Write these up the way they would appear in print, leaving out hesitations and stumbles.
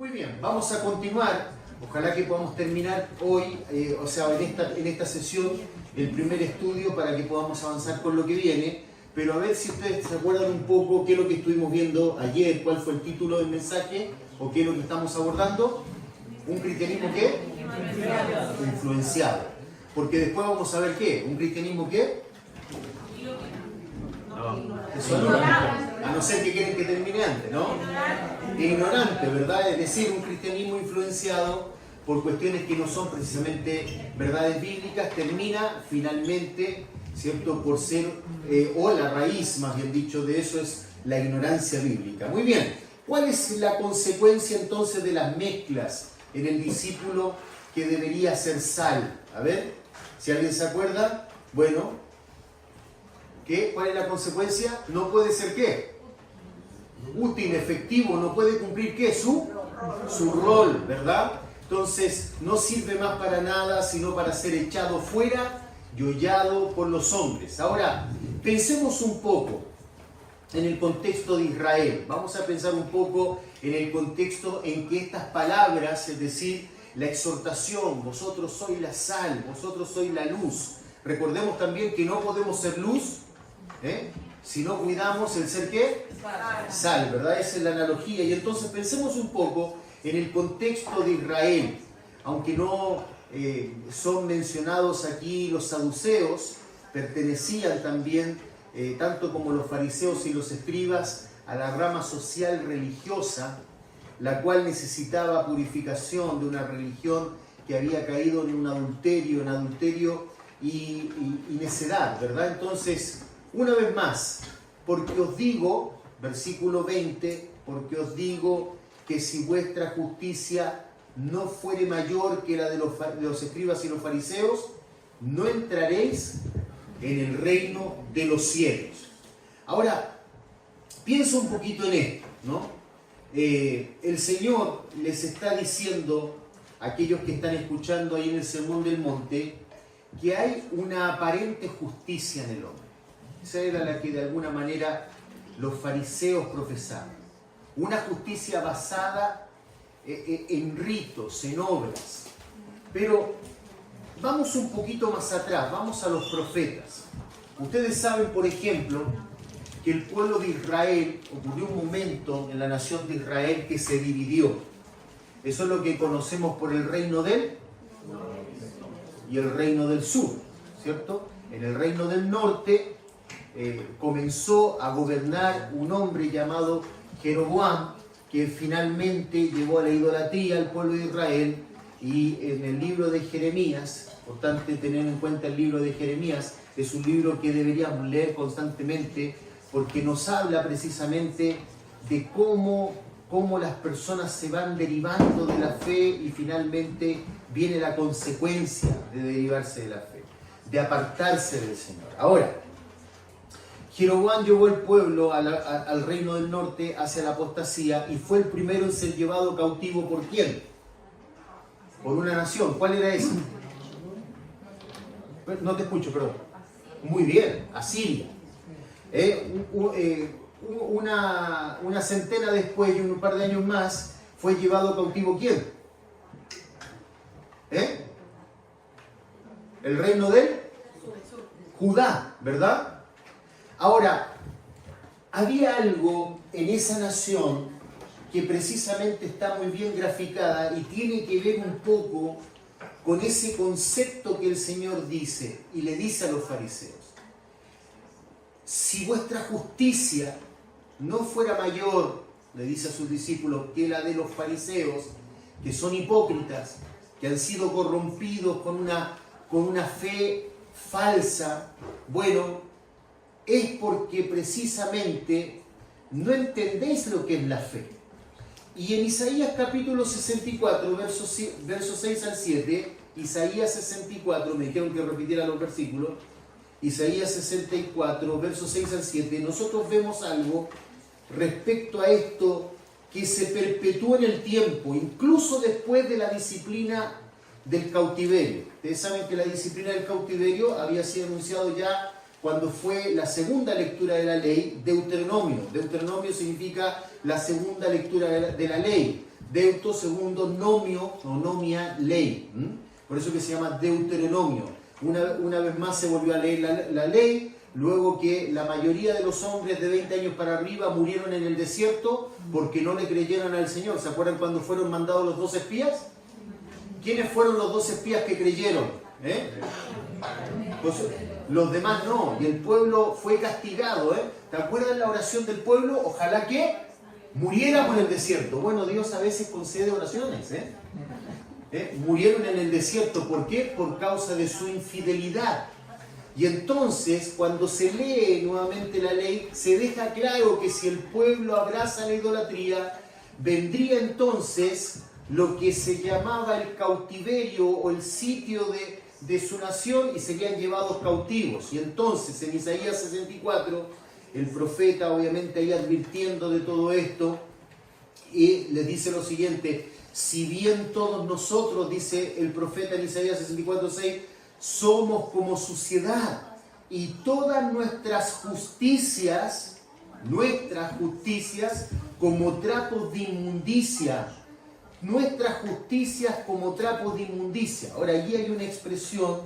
Muy bien, vamos a continuar. Ojalá que podamos terminar hoy, en esta sesión, el primer estudio para que podamos avanzar con lo que viene. Pero a ver si ustedes se acuerdan un poco qué es lo que estuvimos viendo ayer, cuál fue el título del mensaje o qué es lo que estamos abordando. ¿Un cristianismo qué? Influenciado. Porque después vamos a ver qué. ¿Un cristianismo qué? Eso no. A no ser que quieren que termine antes, ¿no? Ignorante, ¿verdad? Es decir, un cristianismo influenciado por cuestiones que no son precisamente verdades bíblicas, termina finalmente, ¿cierto?, por ser, o la raíz, más bien dicho, de eso es la ignorancia bíblica. Muy bien, ¿cuál es la consecuencia entonces de las mezclas en el discípulo que debería ser sal? A ver, si alguien se acuerda, bueno, ¿qué? ¿Cuál es la consecuencia? No puede ser ¿qué? Útil, efectivo, no puede cumplir ¿qué? Su rol, ¿verdad? Entonces, no sirve más para nada, sino para ser echado fuera y hollado por los hombres. Ahora, pensemos un poco en el contexto de Israel. Vamos a pensar un poco en el contexto en que estas palabras, es decir, la exhortación, vosotros sois la sal, vosotros sois la luz. Recordemos también que no podemos ser luz, si no cuidamos el ser ¿qué? Sal, ¿verdad? Esa es la analogía. Y entonces pensemos un poco en el contexto de Israel. Aunque no son mencionados aquí los saduceos, pertenecían también, tanto como los fariseos y los escribas, a la rama social religiosa, la cual necesitaba purificación de una religión que había caído en un adulterio y necedad, ¿verdad? Entonces, una vez más, porque os digo, versículo 20, porque os digo que si vuestra justicia no fuere mayor que la de los escribas y los fariseos, no entraréis en el reino de los cielos. Ahora, piensa un poquito en esto, ¿no? El Señor les está diciendo a aquellos que están escuchando ahí en el Sermón del Monte que hay una aparente justicia en el hombre. Esa era la que de alguna manera los fariseos profesaban. Una justicia basada en ritos, en obras. Pero vamos un poquito más atrás, vamos a los profetas. Ustedes saben, por ejemplo, que el pueblo de Israel, ocurrió un momento en la nación de Israel que se dividió. Eso es lo que conocemos por el reino del y el reino del sur, ¿cierto? En el reino del norte comenzó a gobernar un hombre llamado Jeroboam, que finalmente llevó a la idolatría al pueblo de Israel. Y en el libro de Jeremías, importante tener en cuenta el libro de Jeremías, es un libro que deberíamos leer constantemente porque nos habla precisamente de cómo las personas se van derivando de la fe y finalmente viene la consecuencia de derivarse de la fe, de apartarse del Señor. Ahora, Jeroboam llevó el pueblo al reino del norte hacia la apostasía y fue el primero en ser llevado cautivo. ¿Por quién? Por una nación. ¿Cuál era esa? No te escucho, perdón. Muy bien, Asiria. Una centena después y un par de años más fue llevado cautivo ¿quién? El reino de Judá, ¿verdad? Ahora, había algo en esa nación que precisamente está muy bien graficada y tiene que ver un poco con ese concepto que el Señor dice y le dice a los fariseos. Si vuestra justicia no fuera mayor, le dice a sus discípulos, que la de los fariseos, que son hipócritas, que han sido corrompidos con una fe falsa, bueno, es porque precisamente no entendéis lo que es la fe. Y en Isaías capítulo 64, versos 6 al 7, Isaías 64, me dijeron que repitiera los versículos, Isaías 64, versos 6 al 7, nosotros vemos algo respecto a esto que se perpetúa en el tiempo, incluso después de la disciplina del cautiverio. Ustedes saben que la disciplina del cautiverio había sido anunciado ya cuando fue la segunda lectura de la ley, Deuteronomio. Deuteronomio significa la segunda lectura de la ley. Deuto, segundo, nomio o nomia, ley. Por eso que se llama Deuteronomio. Una vez más se volvió a leer la ley, luego que la mayoría de los hombres de 20 años para arriba murieron en el desierto porque no le creyeron al Señor. ¿Se acuerdan cuando fueron mandados los 2 espías? ¿Quiénes fueron los 2 espías que creyeron? Pues los demás no, y el pueblo fue castigado. ¿Te acuerdas la oración del pueblo? Ojalá que muriéramos en el desierto. Bueno, Dios a veces concede oraciones. Murieron en el desierto. ¿Por qué? Por causa de su infidelidad. Y entonces, cuando se lee nuevamente la ley, se deja claro que si el pueblo abraza la idolatría, vendría entonces lo que se llamaba el cautiverio o el sitio de su nación, y serían llevados cautivos. Y entonces, en Isaías 64, el profeta, obviamente ahí advirtiendo de todo esto, y les dice lo siguiente: si bien todos nosotros, dice el profeta en Isaías 64:6, somos como suciedad, y todas nuestras justicias como trapos de inmundicia. Nuestras justicias como trapos de inmundicia. Ahora, allí hay una expresión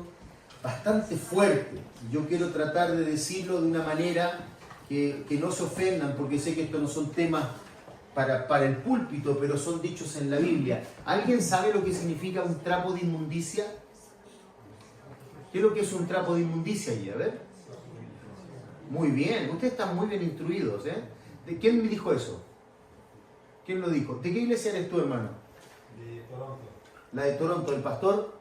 bastante fuerte. Yo quiero tratar de decirlo de una manera que no se ofendan, porque sé que estos no son temas para el púlpito, pero son dichos en la Biblia. ¿Alguien sabe lo que significa un trapo de inmundicia? ¿Qué es lo que es un trapo de inmundicia allí? A ver. Muy bien, ustedes están muy bien instruidos. ¿De quién me dijo eso? ¿Quién lo dijo? ¿De qué iglesia eres tú, hermano? De Toronto. La de Toronto, el pastor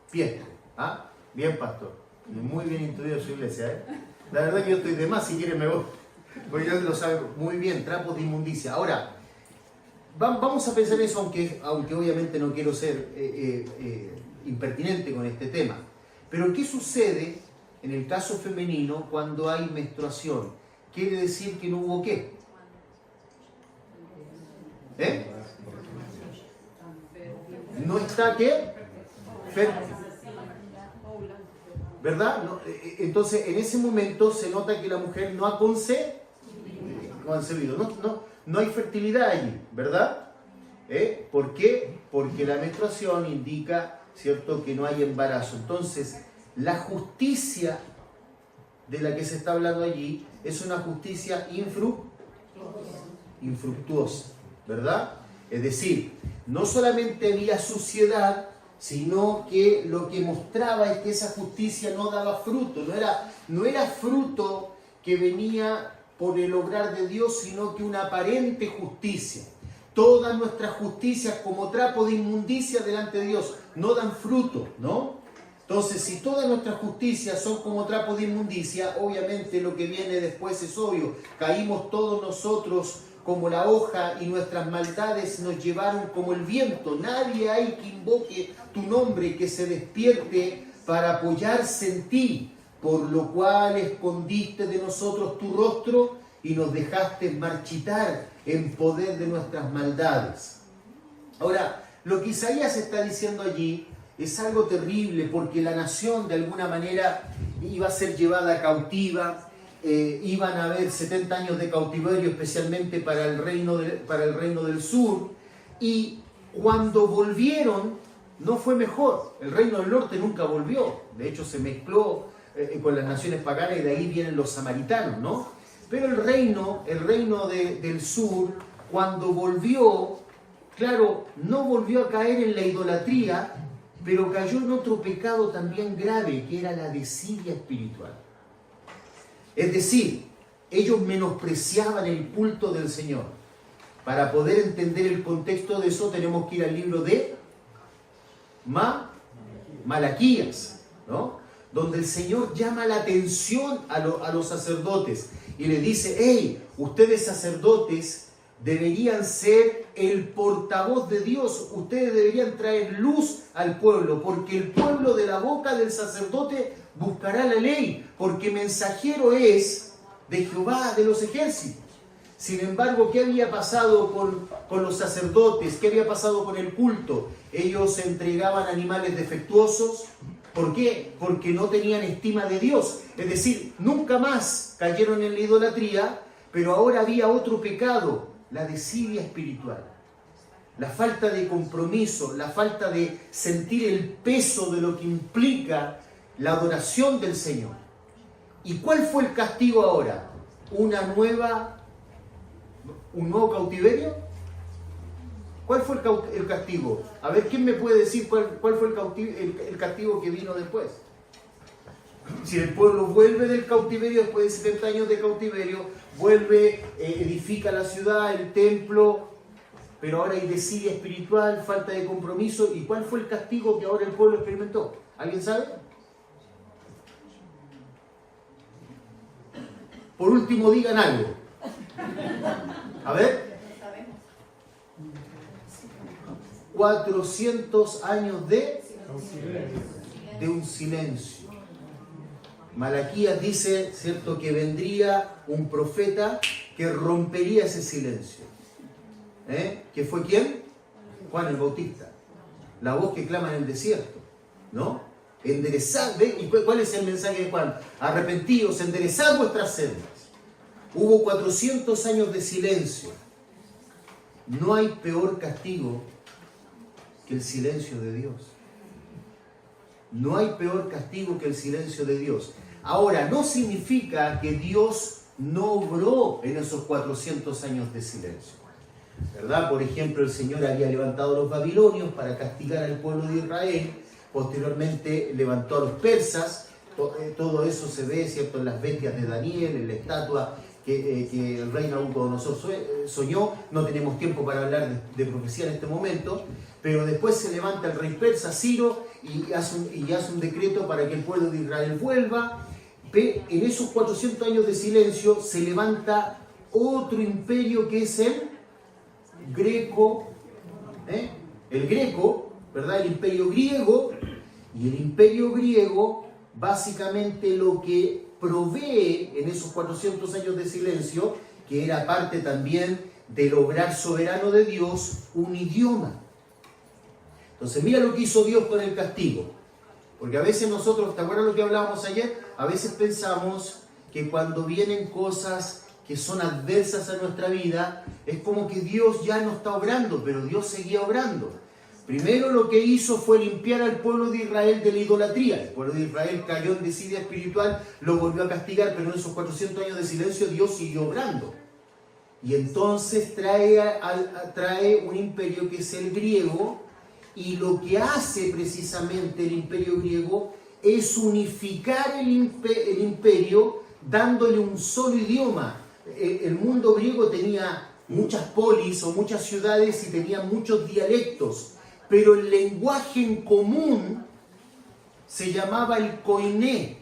Piestre. ¿Ah? Bien, pastor. Muy bien instruido su iglesia. La verdad que yo estoy de más, si quieren me voy. Porque yo lo sabe muy bien, trapos de inmundicia. Ahora, vamos a pensar eso, aunque obviamente no quiero ser impertinente con este tema. Pero ¿qué sucede en el caso femenino cuando hay menstruación? Quiere decir que no hubo ¿qué? No está ¿qué? ¿Verdad? No, entonces en ese momento se nota que la mujer no ha concebido. No hay fertilidad allí, ¿verdad? ¿Por qué? Porque la menstruación indica, ¿cierto?, que no hay embarazo. Entonces, la justicia de la que se está hablando allí es una justicia infructuosa, ¿verdad? Es decir, no solamente había suciedad, sino que lo que mostraba es que esa justicia no daba fruto, no era fruto que venía por el obrar de Dios, sino que una aparente justicia. Todas nuestras justicias como trapo de inmundicia delante de Dios no dan fruto, ¿no? Entonces, si todas nuestras justicias son como trapo de inmundicia, obviamente lo que viene después es obvio. Caímos todos nosotros como la hoja y nuestras maldades nos llevaron como el viento. Nadie hay que invoque tu nombre, que se despierte para apoyarse en ti, por lo cual escondiste de nosotros tu rostro y nos dejaste marchitar en poder de nuestras maldades. Ahora, lo que Isaías está diciendo allí es algo terrible, porque la nación de alguna manera iba a ser llevada cautiva. Iban a haber 70 años de cautiverio, especialmente para el reino del sur, y cuando volvieron no fue mejor. El reino del norte nunca volvió, de hecho se mezcló con las naciones paganas, y de ahí vienen los samaritanos, ¿no? Pero el reino del sur, cuando volvió, claro, no volvió a caer en la idolatría, pero cayó en otro pecado también grave, que era la desidia espiritual. Es decir, ellos menospreciaban el culto del Señor. Para poder entender el contexto de eso, tenemos que ir al libro de Malaquías, ¿no? Donde el Señor llama la atención a los sacerdotes y le dice: hey, ustedes sacerdotes deberían ser el portavoz de Dios, ustedes deberían traer luz al pueblo, porque el pueblo de la boca del sacerdote buscará la ley, porque mensajero es de Jehová de los ejércitos. Sin embargo, ¿qué había pasado con los sacerdotes? ¿Qué había pasado con el culto? Ellos entregaban animales defectuosos. ¿Por qué? Porque no tenían estima de Dios. Es decir, nunca más cayeron en la idolatría, pero ahora había otro pecado, la desidia espiritual. la falta de compromiso, la falta de sentir el peso de lo que implica la adoración del Señor. ¿Y cuál fue el castigo ahora? ¿Un nuevo cautiverio? ¿Cuál fue el castigo? A ver, ¿quién me puede decir cuál fue el castigo que vino después? Si el pueblo vuelve del cautiverio, después de 70 años de cautiverio, vuelve, edifica la ciudad, el templo, pero ahora hay desidia espiritual, falta de compromiso. ¿Y cuál fue el castigo que ahora el pueblo experimentó? ¿Alguien sabe? Por último, digan algo. A ver. 400 años de un silencio. Malaquías dice, ¿cierto?, que vendría un profeta que rompería ese silencio. ¿Que fue quién? Juan el Bautista. La voz que clama en el desierto, ¿no? Enderezad, ¿y cuál es el mensaje de Juan? Arrepentíos, enderezad vuestras sendas. Hubo 400 años de silencio. No hay peor castigo que el silencio de Dios. No hay peor castigo que el silencio de Dios. Ahora, no significa que Dios no obró en esos 400 años de silencio, ¿verdad? Por ejemplo, el Señor había levantado a los babilonios para castigar al pueblo de Israel. Posteriormente levantó a los persas. Todo eso se ve, ¿cierto?, en las bestias de Daniel, en la estatua que el rey Nabucodonosor soñó. No tenemos tiempo para hablar de profecía en este momento, pero después se levanta el rey persa, Ciro, y hace un decreto para que el pueblo de Israel vuelva. En esos 400 años de silencio se levanta otro imperio que es el greco, el greco, ¿verdad? El imperio griego. Y el imperio griego básicamente lo que provee en esos 400 años de silencio, que era parte también del obrar soberano de Dios, un idioma. Entonces mira lo que hizo Dios con el castigo. Porque a veces nosotros, ¿te acuerdas lo que hablábamos ayer? A veces pensamos que cuando vienen cosas que son adversas a nuestra vida, es como que Dios ya no está obrando, pero Dios seguía obrando. Primero lo que hizo fue limpiar al pueblo de Israel de la idolatría. El pueblo de Israel cayó en desidia espiritual, lo volvió a castigar, pero en esos 400 años de silencio Dios siguió obrando. Y entonces trae un imperio que es el griego, y lo que hace precisamente el imperio griego es unificar el imperio dándole un solo idioma. El mundo griego tenía muchas polis o muchas ciudades y tenía muchos dialectos, pero el lenguaje en común se llamaba el koiné.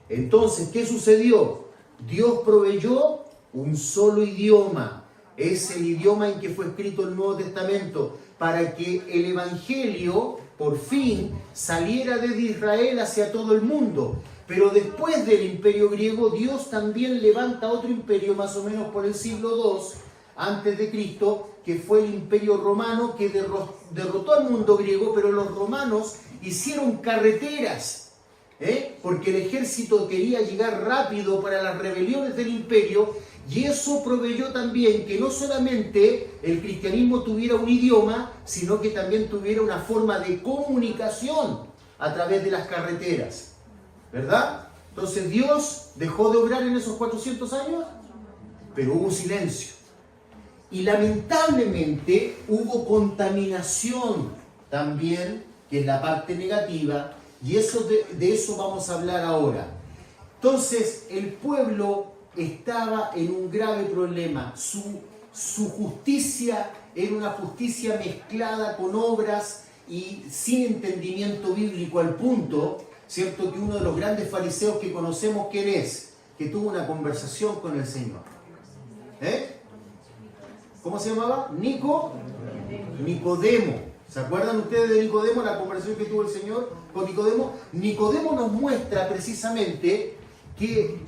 Entonces, ¿qué sucedió? Dios proveyó un solo idioma. Es el idioma en que fue escrito el Nuevo Testamento, para que el Evangelio, por fin, saliera desde Israel hacia todo el mundo. Pero después del imperio griego, Dios también levanta otro imperio, más o menos por el siglo II antes de Cristo, que fue el imperio romano, que derrotó al mundo griego, pero los romanos hicieron carreteras, porque el ejército quería llegar rápido para las rebeliones del imperio, y eso proveyó también que no solamente el cristianismo tuviera un idioma, sino que también tuviera una forma de comunicación a través de las carreteras, ¿verdad? Entonces Dios dejó de obrar en esos 400 años, pero hubo silencio. Y lamentablemente hubo contaminación también, que es la parte negativa, y de eso vamos a hablar ahora. Entonces el pueblo estaba en un grave problema. Su justicia era una justicia mezclada con obras y sin entendimiento bíblico, al punto, ¿cierto?, que uno de los grandes fariseos que conocemos, ¿quién es? Que tuvo una conversación con el Señor. ¿Cómo se llamaba? Nicodemo. ¿Se acuerdan ustedes de Nicodemo, la conversación que tuvo el Señor con Nicodemo? Nicodemo nos muestra precisamente que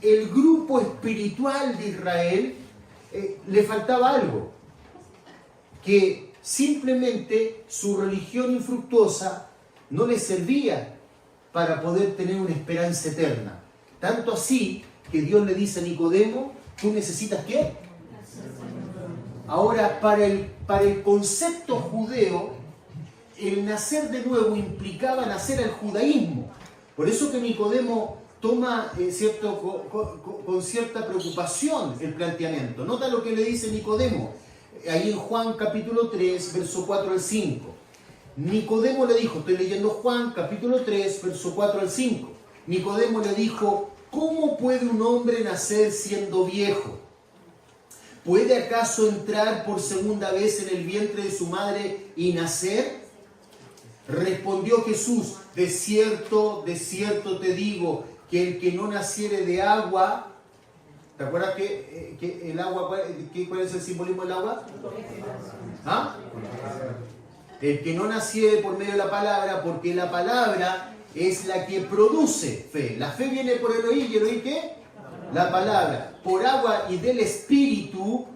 el grupo espiritual de Israel le faltaba algo, que simplemente su religión infructuosa no les servía para poder tener una esperanza eterna. Tanto así que Dios le dice a Nicodemo, ¿tú necesitas qué? Ahora, para el concepto judeo, el nacer de nuevo implicaba nacer al judaísmo. Por eso que Nicodemo toma con cierta preocupación el planteamiento. Nota lo que le dice Nicodemo, ahí en Juan capítulo 3, verso 4 al 5. Nicodemo le dijo, estoy leyendo Juan capítulo 3, verso 4 al 5. Nicodemo le dijo, ¿cómo puede un hombre nacer siendo viejo? ¿Puede acaso entrar por segunda vez en el vientre de su madre y nacer? Respondió Jesús, de cierto te digo, que el que no naciere de agua, ¿te acuerdas que el agua, cuál es el simbolismo del agua? ¿Ah? El que no naciere por medio de la palabra, porque la palabra es la que produce fe. La fe viene por el oír, ¿y el oír qué? La palabra. Por agua y del espíritu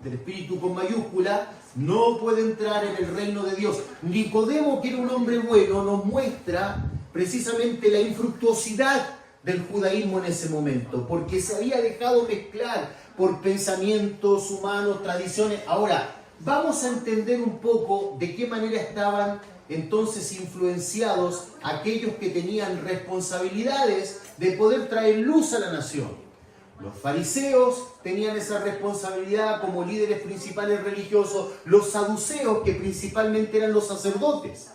con mayúscula, no puede entrar en el reino de Dios. Nicodemo, que era un hombre bueno, nos muestra precisamente la infructuosidad del judaísmo en ese momento, porque se había dejado mezclar por pensamientos humanos, tradiciones. Ahora, vamos a entender un poco de qué manera estaban entonces influenciados aquellos que tenían responsabilidades de poder traer luz a la nación. Los fariseos tenían esa responsabilidad como líderes principales religiosos, los saduceos, que principalmente eran los sacerdotes.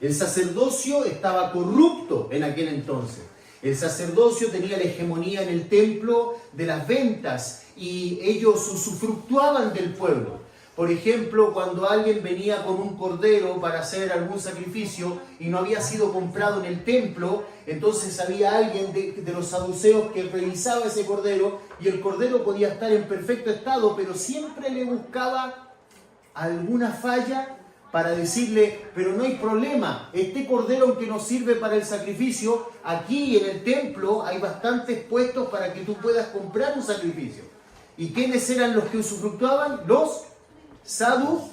El sacerdocio estaba corrupto en aquel entonces. El sacerdocio tenía la hegemonía en el templo de las ventas y ellos usufructuaban del pueblo. Por ejemplo, cuando alguien venía con un cordero para hacer algún sacrificio y no había sido comprado en el templo, entonces había alguien de los saduceos que revisaba ese cordero y el cordero podía estar en perfecto estado, pero siempre le buscaba alguna falla para decirle, pero no hay problema, este cordero aunque no sirve para el sacrificio, aquí en el templo hay bastantes puestos para que tú puedas comprar un sacrificio. ¿Y quiénes eran los que usufructuaban? Los saduceos,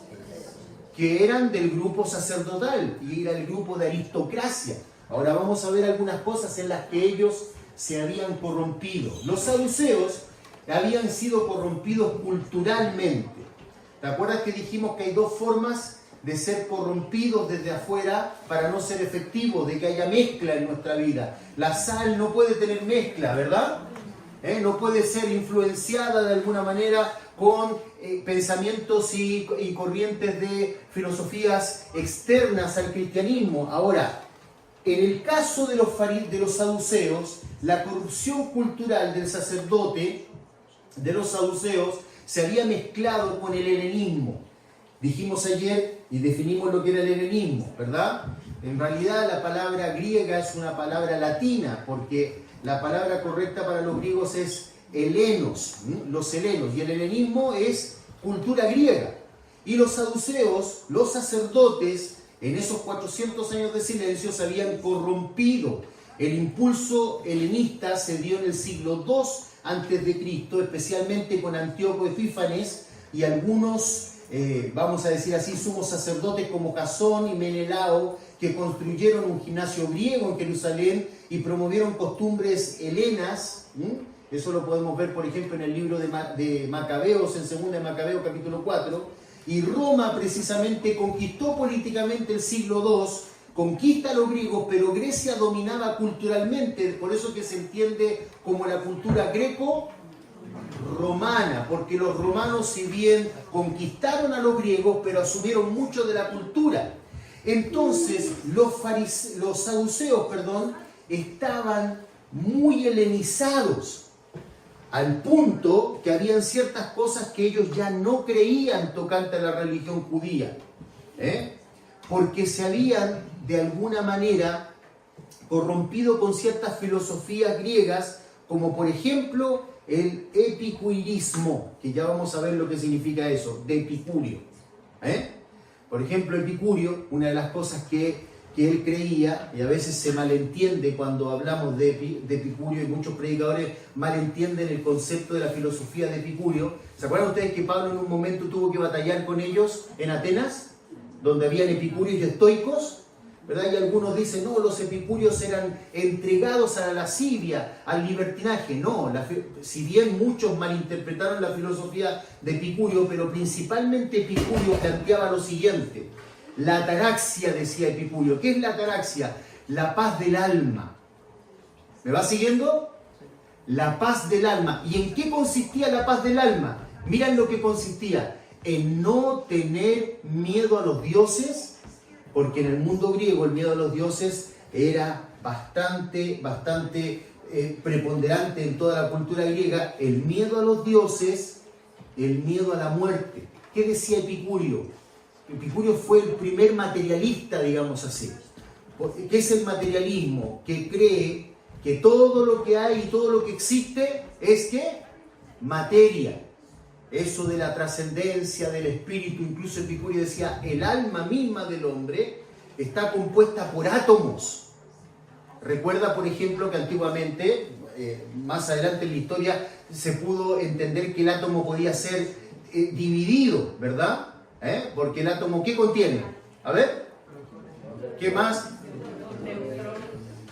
que eran del grupo sacerdotal y era el grupo de aristocracia. Ahora vamos a ver algunas cosas en las que ellos se habían corrompido. Los saduceos habían sido corrompidos culturalmente. ¿Te acuerdas que dijimos que hay dos formas de ser corrompidos desde afuera para no ser efectivos, de que haya mezcla en nuestra vida? La sal no puede tener mezcla, ¿verdad? No puede ser influenciada de alguna manera con pensamientos y corrientes de filosofías externas al cristianismo. Ahora, en el caso de los saduceos, la corrupción cultural del sacerdote, de los saduceos, se había mezclado con el helenismo. Dijimos ayer y definimos lo que era el helenismo, ¿verdad? En realidad la palabra griega es una palabra latina, porque la palabra correcta para los griegos es helenos, los helenos, y el helenismo es cultura griega. Y los saduceos, los sacerdotes, en esos 400 años de silencio se habían corrompido. El impulso helenista se dio en el siglo II a.C., especialmente con Antíoco Epífanes y algunos, vamos a decir así, sumos sacerdotes como Jasón y Menelao, que construyeron un gimnasio griego en Jerusalén y promovieron costumbres helenas. Eso lo podemos ver, por ejemplo, en el libro de Macabeos, en 2 de Macabeos, capítulo 4. Y Roma precisamente conquistó políticamente el siglo II, conquista a los griegos, pero Grecia dominaba culturalmente, por eso que se entiende como la cultura greco-romana, porque los romanos, si bien conquistaron a los griegos, pero asumieron mucho de la cultura. Entonces, los saduceos, estaban muy helenizados, al punto que habían ciertas cosas que ellos ya no creían tocante a la religión judía, porque se habían de alguna manera corrompido con ciertas filosofías griegas, como por ejemplo el epicurismo, que ya vamos a ver lo que significa eso, de Epicurio. Por ejemplo, Epicurio, una de las cosas que él creía, y a veces se malentiende cuando hablamos de Epicurio, y muchos predicadores malentienden el concepto de la filosofía de Epicurio. ¿Se acuerdan ustedes que Pablo en un momento tuvo que batallar con ellos en Atenas, donde habían epicúreos y estoicos? ¿verdad? Y algunos dicen, no, los epicúreos eran entregados a la lascivia, al libertinaje. No, si bien muchos malinterpretaron la filosofía de Epicurio, pero principalmente Epicurio planteaba lo siguiente. La ataraxia, decía Epicurio. ¿Qué es la ataraxia? La paz del alma. ¿Me va siguiendo? La paz del alma. ¿Y en qué consistía la paz del alma? Miren lo que consistía. En no tener miedo a los dioses, porque en el mundo griego el miedo a los dioses era bastante preponderante en toda la cultura griega. El miedo a los dioses, el miedo a la muerte. ¿Qué decía Epicurio? Epicurio fue el primer materialista, digamos así. ¿Qué es el materialismo? Que cree que todo lo que hay y todo lo que existe es ¿qué? Materia. Eso de la trascendencia, del espíritu, incluso Epicurio decía, el alma misma del hombre está compuesta por átomos. Recuerda, por ejemplo, que antiguamente, más adelante en la historia, se pudo entender que el átomo podía ser dividido, ¿verdad? Porque el átomo, ¿qué contiene? A ver, ¿qué más?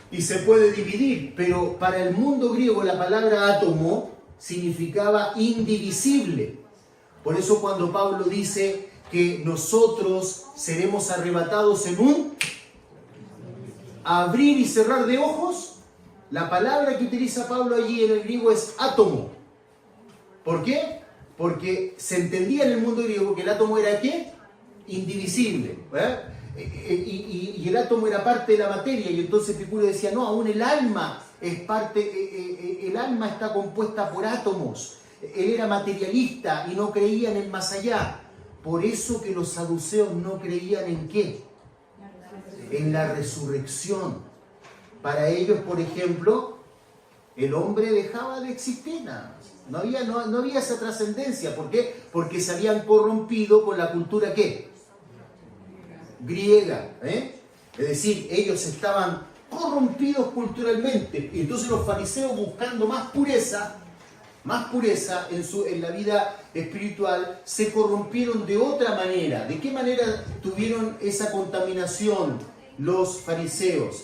Y se puede dividir, pero para el mundo griego la palabra átomo significaba indivisible. Por eso cuando Pablo dice que nosotros seremos arrebatados en un abrir y cerrar de ojos, la palabra que utiliza Pablo allí en el griego es átomo. ¿Por qué? Porque se entendía en el mundo griego que el átomo era ¿qué? Indivisible. Y el átomo era parte de la materia, y entonces Epicurio decía, no, aún el alma es parte, el alma está compuesta por átomos. Él era materialista y no creía en el más allá. Por eso que los saduceos no creían en ¿qué? En la resurrección. Para ellos, por ejemplo, el hombre dejaba de existir nada más. No había esa trascendencia. ¿Por qué? Porque se habían corrompido con la cultura ¿qué? Griega. Es decir, ellos estaban corrompidos culturalmente. Y entonces los fariseos, buscando más pureza en la vida espiritual, se corrompieron de otra manera. ¿De qué manera tuvieron esa contaminación los fariseos?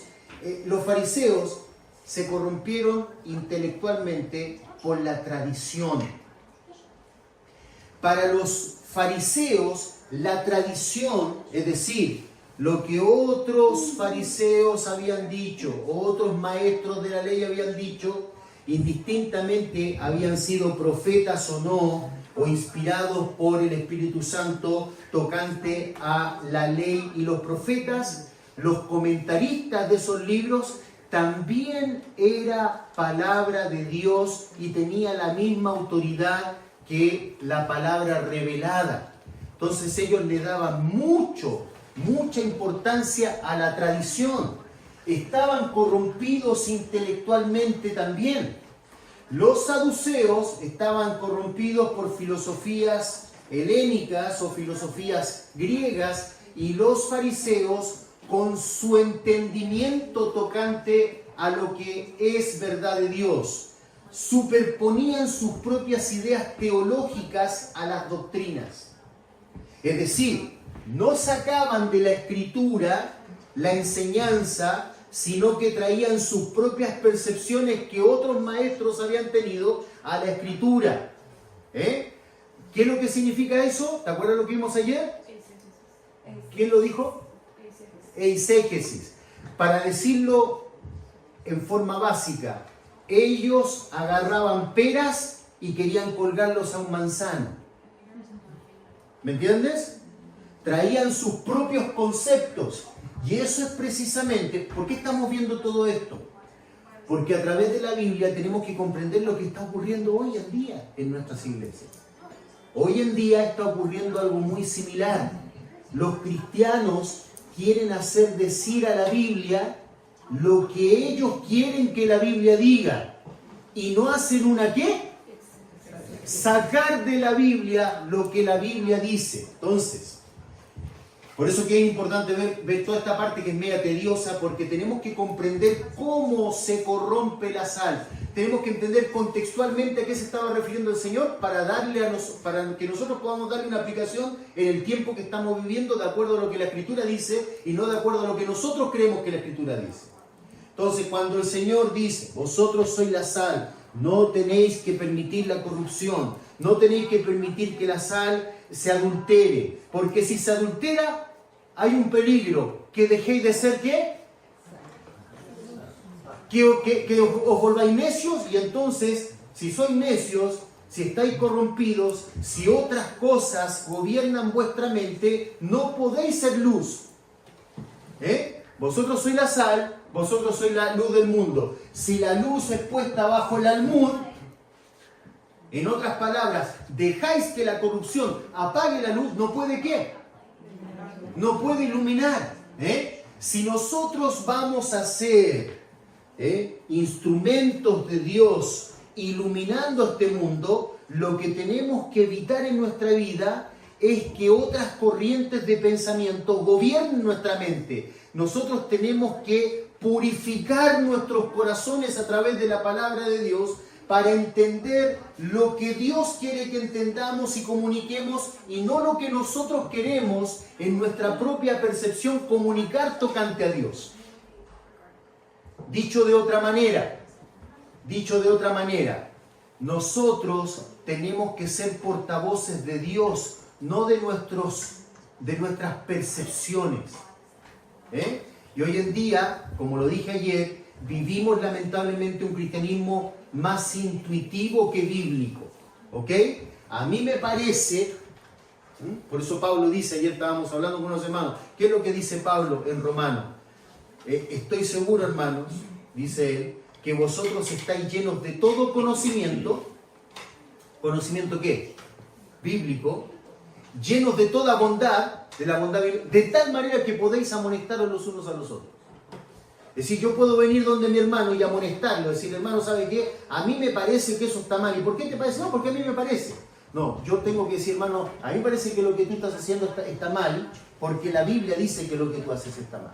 Los fariseos se corrompieron intelectualmente por la tradición. Para los fariseos, la tradición, es decir, lo que otros fariseos habían dicho, otros maestros de la ley habían dicho, indistintamente habían sido profetas o no, o inspirados por el Espíritu Santo tocante a la ley y los profetas, los comentaristas de esos libros, también era palabra de Dios y tenía la misma autoridad que la palabra revelada. Entonces ellos le daban mucha importancia a la tradición. Estaban corrompidos intelectualmente también. Los saduceos estaban corrompidos por filosofías helénicas o filosofías griegas, y los fariseos, con su entendimiento tocante a lo que es verdad de Dios, superponían sus propias ideas teológicas a las doctrinas. Es decir, no sacaban de la Escritura la enseñanza, sino que traían sus propias percepciones que otros maestros habían tenido a la Escritura. ¿Qué es lo que significa eso? ¿Te acuerdas lo que vimos ayer? ¿Quién lo dijo? Eisegesis. Para decirlo en forma básica, ellos agarraban peras y querían colgarlos a un manzano. ¿Me entiendes? Traían sus propios conceptos. Y eso es precisamente, ¿por qué estamos viendo todo esto? Porque a través de la Biblia tenemos que comprender lo que está ocurriendo hoy en día en nuestras iglesias. Hoy en día está ocurriendo algo muy similar. Los cristianos quieren hacer decir a la Biblia lo que ellos quieren que la Biblia diga. Y no hacen una ¿qué? Sacar de la Biblia lo que la Biblia dice. Entonces, por eso que es importante ver toda esta parte que es media tediosa, porque tenemos que comprender cómo se corrompe la sal. tenemos que entender contextualmente a qué se estaba refiriendo el Señor para que nosotros podamos darle una aplicación en el tiempo que estamos viviendo de acuerdo a lo que la Escritura dice y no de acuerdo a lo que nosotros creemos que la Escritura dice. Entonces, cuando el Señor dice, vosotros sois la sal, no tenéis que permitir la corrupción, no tenéis que permitir que la sal se adultere, porque si se adultera, hay un peligro, que dejéis de ser ¿qué? Que os volváis necios, y entonces, si sois necios, si estáis corrompidos, si otras cosas gobiernan vuestra mente, no podéis ser luz. Vosotros sois la sal, vosotros sois la luz del mundo. Si la luz es puesta bajo el almud, en otras palabras, dejáis que la corrupción apague la luz, ¿no puede qué? No puede iluminar. Si nosotros vamos a ser instrumentos de Dios iluminando este mundo, lo que tenemos que evitar en nuestra vida es que otras corrientes de pensamiento gobiernen nuestra mente. Nosotros tenemos que purificar nuestros corazones a través de la palabra de Dios para entender lo que Dios quiere que entendamos y comuniquemos, y no lo que nosotros queremos en nuestra propia percepción comunicar tocante a Dios. Dicho de otra manera, nosotros tenemos que ser portavoces de Dios, no de nuestras percepciones. Y hoy en día, como lo dije ayer, vivimos lamentablemente un cristianismo más intuitivo que bíblico. ¿Ok? A mí me parece, por eso Pablo dice, ayer estábamos hablando con unos hermanos, ¿qué es lo que dice Pablo en Romanos? Estoy seguro, hermanos, dice él, que vosotros estáis llenos de todo conocimiento. ¿Conocimiento qué? Bíblico. Llenos de toda bondad, de la bondad bíblica, de tal manera que podéis amonestaros los unos a los otros. Es decir, yo puedo venir donde mi hermano y amonestarlo, decir, hermano, ¿sabe qué? A mí me parece que eso está mal. ¿Y por qué te parece? No, porque a mí me parece. No, yo tengo que decir, hermano, a mí me parece que lo que tú estás haciendo está mal, porque la Biblia dice que lo que tú haces está mal.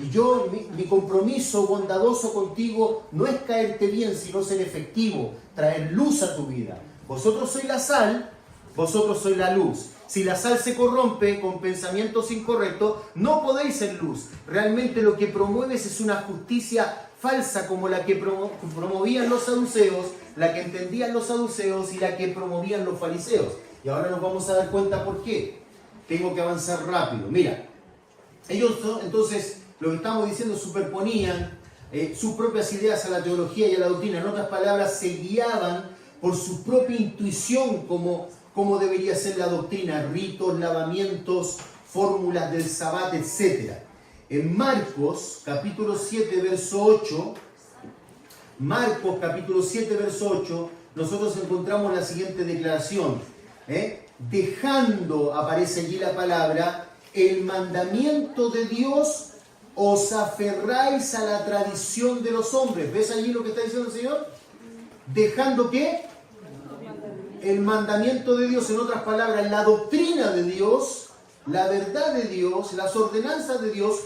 Y yo, mi compromiso bondadoso contigo no es caerte bien, sino ser efectivo, traer luz a tu vida. Vosotros sois la sal, vosotros sois la luz. Si la sal se corrompe con pensamientos incorrectos, no podéis ser luz. Realmente lo que promueves es una justicia falsa como la que promovían los saduceos, la que entendían los saduceos y la que promovían los fariseos. Y ahora nos vamos a dar cuenta por qué. Tengo que avanzar rápido. Mira, ellos entonces, lo que estamos diciendo, superponían sus propias ideas a la teología y a la doctrina. En otras palabras, se guiaban por su propia intuición como debería ser la doctrina, ritos, lavamientos, fórmulas del Sabbat, etc. En Marcos, capítulo 7, verso 8, nosotros encontramos la siguiente declaración. Dejando, aparece allí la palabra, el mandamiento de Dios, os aferráis a la tradición de los hombres. ¿Ves allí lo que está diciendo el Señor? ¿Dejando qué? El mandamiento de Dios, en otras palabras, la doctrina de Dios, la verdad de Dios, las ordenanzas de Dios,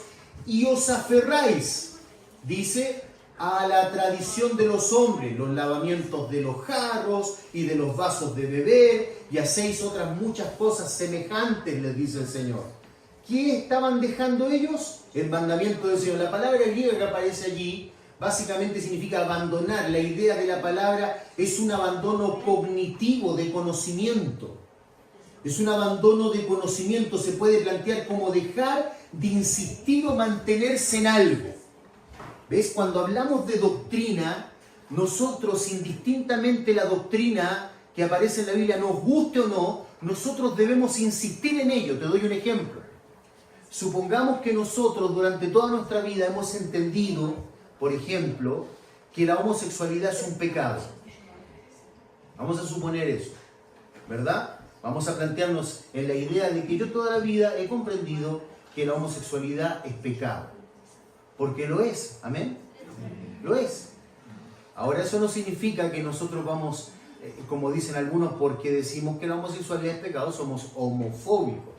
y os aferráis, dice, a la tradición de los hombres, los lavamientos de los jarros y de los vasos de beber, y hacéis otras muchas cosas semejantes, les dice el Señor. ¿Qué estaban dejando ellos? El mandamiento del Señor. La palabra griega que aparece allí básicamente significa abandonar. La idea de la palabra es un abandono cognitivo de conocimiento. Es un abandono de conocimiento. Se puede plantear como dejar de insistir o mantenerse en algo. ¿Ves? Cuando hablamos de doctrina, nosotros, indistintamente la doctrina que aparece en la Biblia, nos guste o no, nosotros debemos insistir en ello. Te doy un ejemplo. Supongamos que nosotros durante toda nuestra vida hemos entendido, por ejemplo, que la homosexualidad es un pecado. Vamos a suponer eso, ¿verdad? Vamos a plantearnos en la idea de que yo toda la vida he comprendido que la homosexualidad es pecado. Porque lo es, ¿amén? Lo es. Ahora, eso no significa que nosotros vamos, como dicen algunos, porque decimos que la homosexualidad es pecado, somos homofóbicos.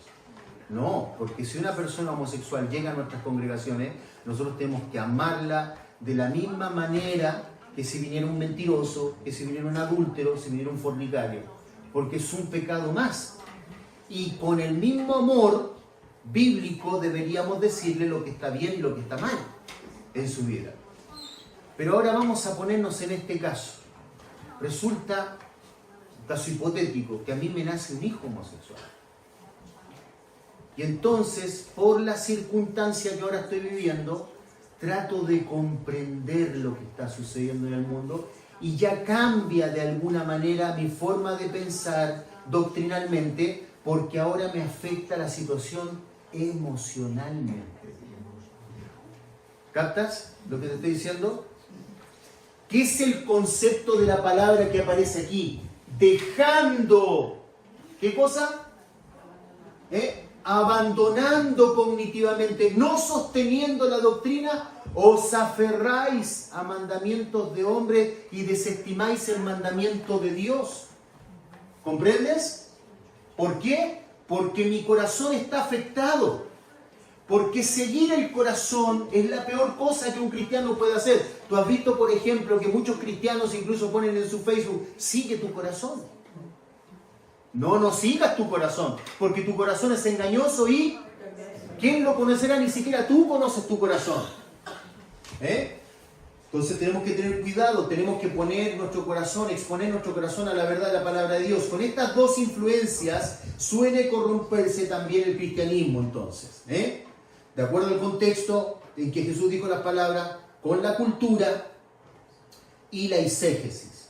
No, porque si una persona homosexual llega a nuestras congregaciones, nosotros tenemos que amarla de la misma manera que si viniera un mentiroso, que si viniera un adúltero, si viniera un fornicario, porque es un pecado más. Y con el mismo amor bíblico deberíamos decirle lo que está bien y lo que está mal en su vida. Pero ahora vamos a ponernos en este caso. Resulta, caso hipotético, que a mí me nace un hijo homosexual. Y entonces, por la circunstancia que ahora estoy viviendo, trato de comprender lo que está sucediendo en el mundo y ya cambia de alguna manera mi forma de pensar doctrinalmente, porque ahora me afecta la situación emocionalmente. ¿Captas lo que te estoy diciendo? ¿Qué es el concepto de la palabra que aparece aquí? Dejando, ¿qué cosa? Abandonando cognitivamente, no sosteniendo la doctrina, os aferráis a mandamientos de hombre y desestimáis el mandamiento de Dios. ¿Comprendes? ¿Por qué? Porque mi corazón está afectado. Porque seguir el corazón es la peor cosa que un cristiano puede hacer. Tú has visto, por ejemplo, que muchos cristianos incluso ponen en su Facebook, sigue tu corazón. No sigas tu corazón, porque tu corazón es engañoso y ¿quién lo conocerá? Ni siquiera tú conoces tu corazón. Entonces tenemos que tener cuidado, tenemos que poner nuestro corazón, exponer nuestro corazón a la verdad de la palabra de Dios. Con estas dos influencias suele corromperse también el cristianismo entonces. De acuerdo al contexto en que Jesús dijo las palabras, con la cultura y la eisegesis.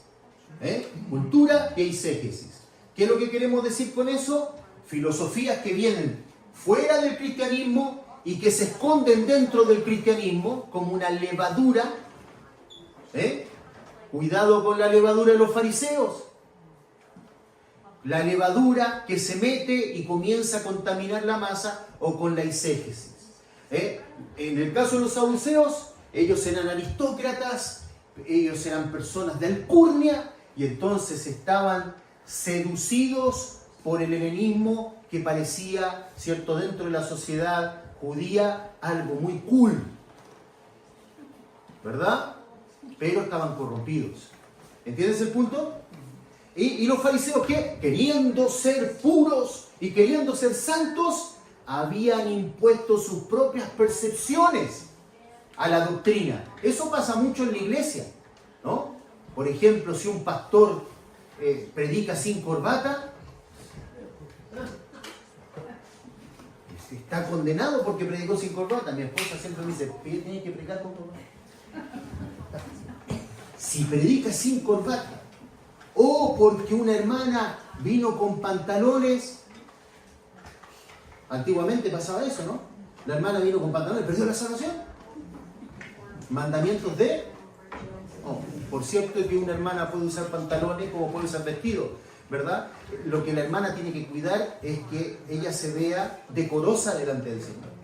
Cultura y eisegesis. ¿Qué es lo que queremos decir con eso? Filosofías que vienen fuera del cristianismo y que se esconden dentro del cristianismo como una levadura. Cuidado con la levadura de los fariseos. La levadura que se mete y comienza a contaminar la masa, o con la eisegesis. En el caso de los saduceos, ellos eran aristócratas, ellos eran personas de alcurnia y entonces estaban seducidos por el helenismo que parecía, cierto, dentro de la sociedad judía algo muy cool, ¿verdad? Pero estaban corrompidos. ¿Entiendes el punto? Y los fariseos, que queriendo ser puros y queriendo ser santos, habían impuesto sus propias percepciones a la doctrina. Eso pasa mucho en la iglesia, ¿no? Por ejemplo, si un pastor predica sin corbata, está condenado porque predicó sin corbata. Mi esposa siempre me dice, tienes que predicar con corbata. Si predica sin corbata, o porque una hermana vino con pantalones. Antiguamente pasaba eso, ¿no? La hermana vino con pantalones, ¿perdió la salvación? Mandamientos de... Oh, por cierto es que una hermana puede usar pantalones como puede usar vestidos, ¿verdad? Lo que la hermana tiene que cuidar es que ella se vea decorosa delante del Señor.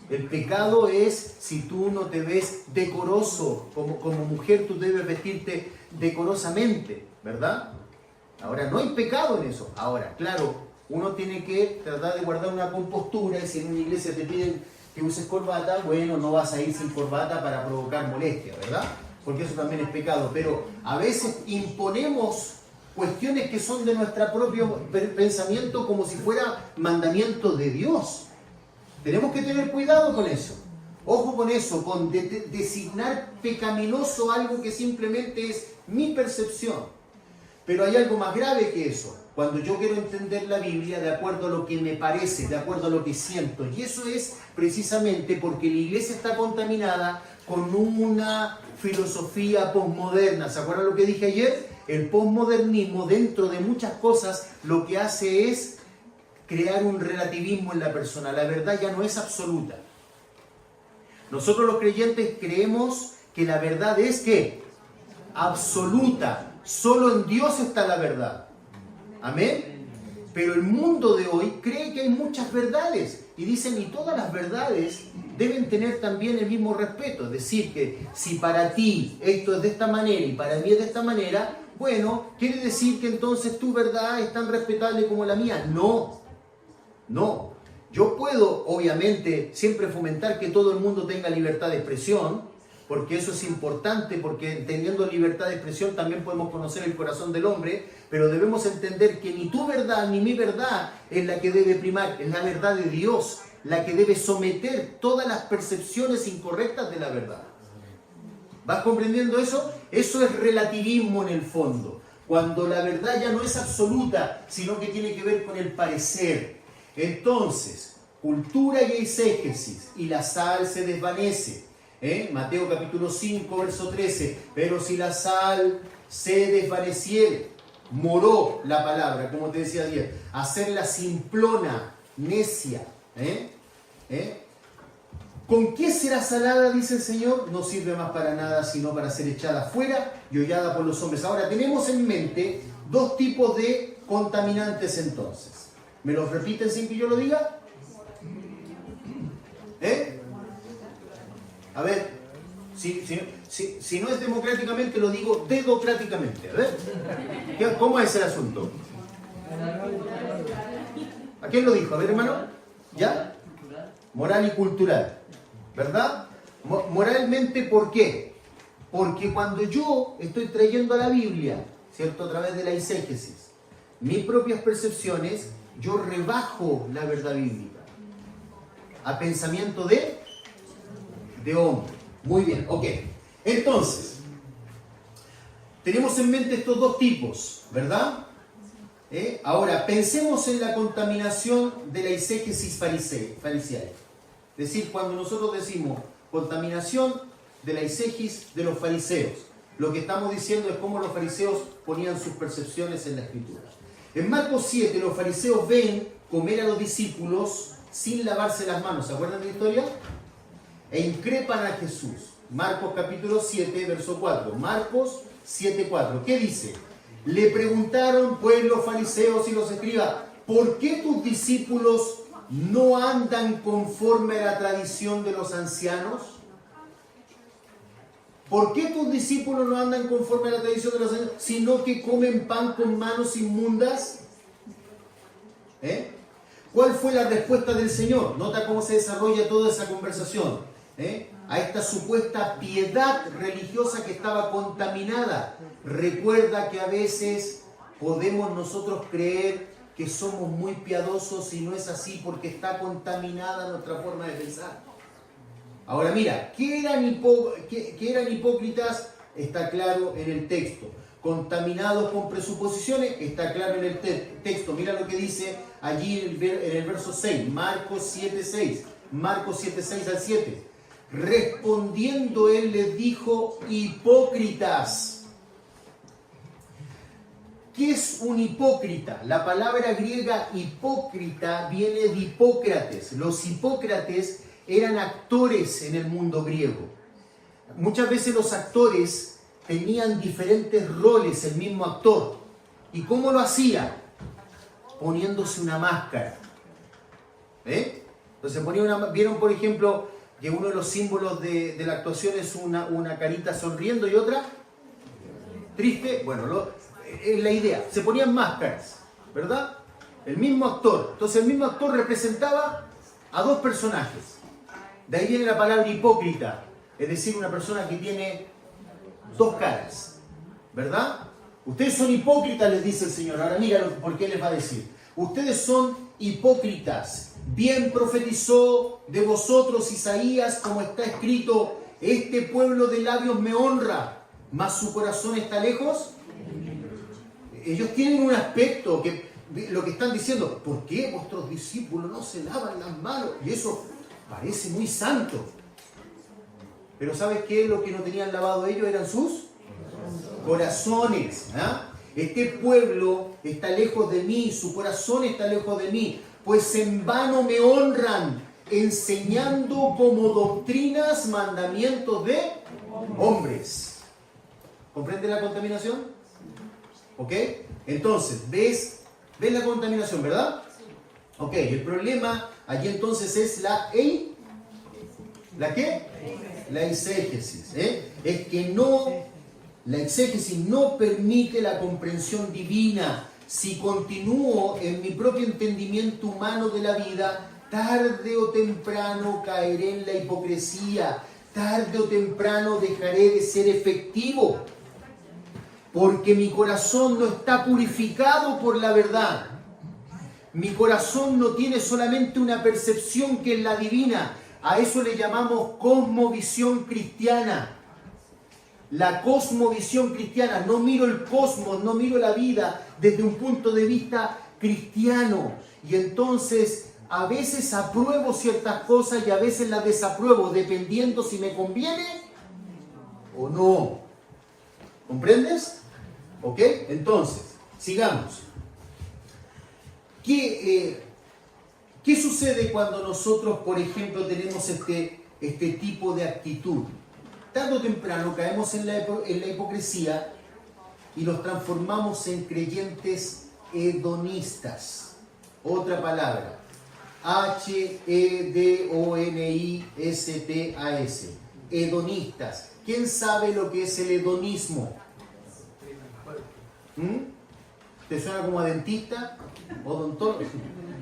El pecado es si tú no te ves decoroso. Como mujer tú debes vestirte decorosamente, ¿verdad? Ahora, no hay pecado en eso. Ahora, claro, uno tiene que tratar de guardar una compostura, y si en una iglesia te piden que uses corbata, bueno, no vas a ir sin corbata para provocar molestia, ¿verdad? Porque eso también es pecado. Pero a veces imponemos cuestiones que son de nuestro propio pensamiento como si fuera mandamiento de Dios. Tenemos que tener cuidado con eso. Ojo con eso, con designar pecaminoso algo que simplemente es mi percepción. Pero hay algo más grave que eso. Cuando yo quiero entender la Biblia de acuerdo a lo que me parece, de acuerdo a lo que siento. Y eso es precisamente porque la iglesia está contaminada con una filosofía posmoderna. ¿Se acuerdan lo que dije ayer? El posmodernismo, dentro de muchas cosas, lo que hace es crear un relativismo en la persona. La verdad ya no es absoluta. Nosotros los creyentes creemos que la verdad es ¿qué? Absoluta. Solo en Dios está la verdad. Amén. Pero el mundo de hoy cree que hay muchas verdades. Y dicen, y todas las verdades deben tener también el mismo respeto. Es decir, que si para ti esto es de esta manera y para mí es de esta manera, bueno, quiere decir que entonces tu verdad es tan respetable como la mía. No. Yo puedo, obviamente, siempre fomentar que todo el mundo tenga libertad de expresión, porque eso es importante, porque teniendo libertad de expresión también podemos conocer el corazón del hombre, pero debemos entender que ni tu verdad ni mi verdad es la que debe primar, es la verdad de Dios, la que debe someter todas las percepciones incorrectas de la verdad. ¿Vas comprendiendo eso? Eso es relativismo en el fondo, cuando la verdad ya no es absoluta, sino que tiene que ver con el parecer. Entonces, cultura y exégesis, y la sal se desvanece. Mateo capítulo 5, verso 13. Pero si la sal se desvaneciere, moró la palabra, como te decía ayer, hacerla simplona, necia. ¿Con qué será salada, dice el Señor? No sirve más para nada, sino para ser echada fuera y hollada por los hombres. Ahora, tenemos en mente dos tipos de contaminantes entonces. ¿Me los repiten sin que yo lo diga? A ver, si no es democráticamente, lo digo dedocráticamente. A ver, ¿cómo es el asunto? ¿A quién lo dijo? A ver, hermano. ¿Ya? Moral y cultural. ¿Verdad? Moralmente, ¿por qué? Porque cuando yo estoy trayendo a la Biblia, ¿cierto? A través de la exégesis, mis propias percepciones, yo rebajo la verdad bíblica a pensamiento de hombre. Muy bien, ok. Entonces, tenemos en mente estos dos tipos, ¿verdad? Ahora, pensemos en la contaminación de la exégesis farisea. Es decir, cuando nosotros decimos contaminación de la exégesis de los fariseos, lo que estamos diciendo es cómo los fariseos ponían sus percepciones en la Escritura. En Marcos 7, los fariseos ven comer a los discípulos sin lavarse las manos. ¿Se acuerdan de la historia? E increpan a Jesús. Marcos capítulo 7, verso 4. Marcos 7, 4. ¿Qué dice? Le preguntaron pues los fariseos y los escribas, ¿por qué tus discípulos no andan conforme a la tradición de los ancianos? ¿Por qué tus discípulos no andan conforme a la tradición de los ancianos, sino que comen pan con manos inmundas? ¿Cuál fue la respuesta del Señor? Nota cómo se desarrolla toda esa conversación. A esta supuesta piedad religiosa que estaba contaminada. Recuerda que a veces podemos nosotros creer que somos muy piadosos y no es así porque está contaminada nuestra forma de pensar. Ahora mira, ¿qué eran hipócritas? Está claro en el texto. Contaminados con presuposiciones, está claro en el texto. Mira lo que dice allí en el verso 6, Marcos 7, 6. Marcos 7, 6 al 7. Respondiendo él les dijo, hipócritas. ¿Qué es un hipócrita? La palabra griega hipócrita viene de Hipócrates. Los Hipócrates eran actores en el mundo griego. Muchas veces los actores tenían diferentes roles, el mismo actor. ¿Y cómo lo hacía? Poniéndose una máscara. Entonces ¿vieron por ejemplo que uno de los símbolos de la actuación es una carita sonriendo y otra triste? Bueno, es la idea. Se ponían máscaras, ¿verdad? El mismo actor. Entonces el mismo actor representaba a dos personajes. De ahí viene la palabra hipócrita, es decir, una persona que tiene dos caras, ¿verdad? Ustedes son hipócritas, les dice el Señor. Ahora mira por qué les va a decir. Ustedes son hipócritas. Bien profetizó de vosotros Isaías, como está escrito, este pueblo de labios me honra, mas su corazón está lejos. Ellos tienen un aspecto que lo que están diciendo, ¿por qué vuestros discípulos no se lavan las manos? Y eso parece muy santo. Pero ¿sabes qué? Lo que no tenían lavado ellos eran sus corazones. Este pueblo está lejos de mí, su corazón está lejos de mí, pues en vano me honran, enseñando como doctrinas mandamientos de hombres. ¿Comprende la contaminación? ¿Ok? Entonces, ¿ves la contaminación, verdad? Ok, el problema allí entonces es ¿la qué? La exégesis. Es que la exégesis no permite la comprensión divina. Si continúo en mi propio entendimiento humano de la vida, tarde o temprano caeré en la hipocresía, tarde o temprano dejaré de ser efectivo, porque mi corazón no está purificado por la verdad. Mi corazón no tiene solamente una percepción que es la divina. A eso le llamamos cosmovisión cristiana. La cosmovisión cristiana. No miro el cosmos, no miro la vida desde un punto de vista cristiano. Y entonces a veces apruebo ciertas cosas y a veces las desapruebo, dependiendo si me conviene o no. ¿Comprendes? ¿Ok? Entonces, sigamos. ¿Qué sucede cuando nosotros, por ejemplo, tenemos este tipo de actitud? Tarde o temprano caemos en la hipocresía y nos transformamos en creyentes hedonistas. Otra palabra. H-E-D-O-N-I-S-T-A-S. Hedonistas. ¿Quién sabe lo que es el hedonismo? ¿Te suena como a dentista? ¿Odontólogo?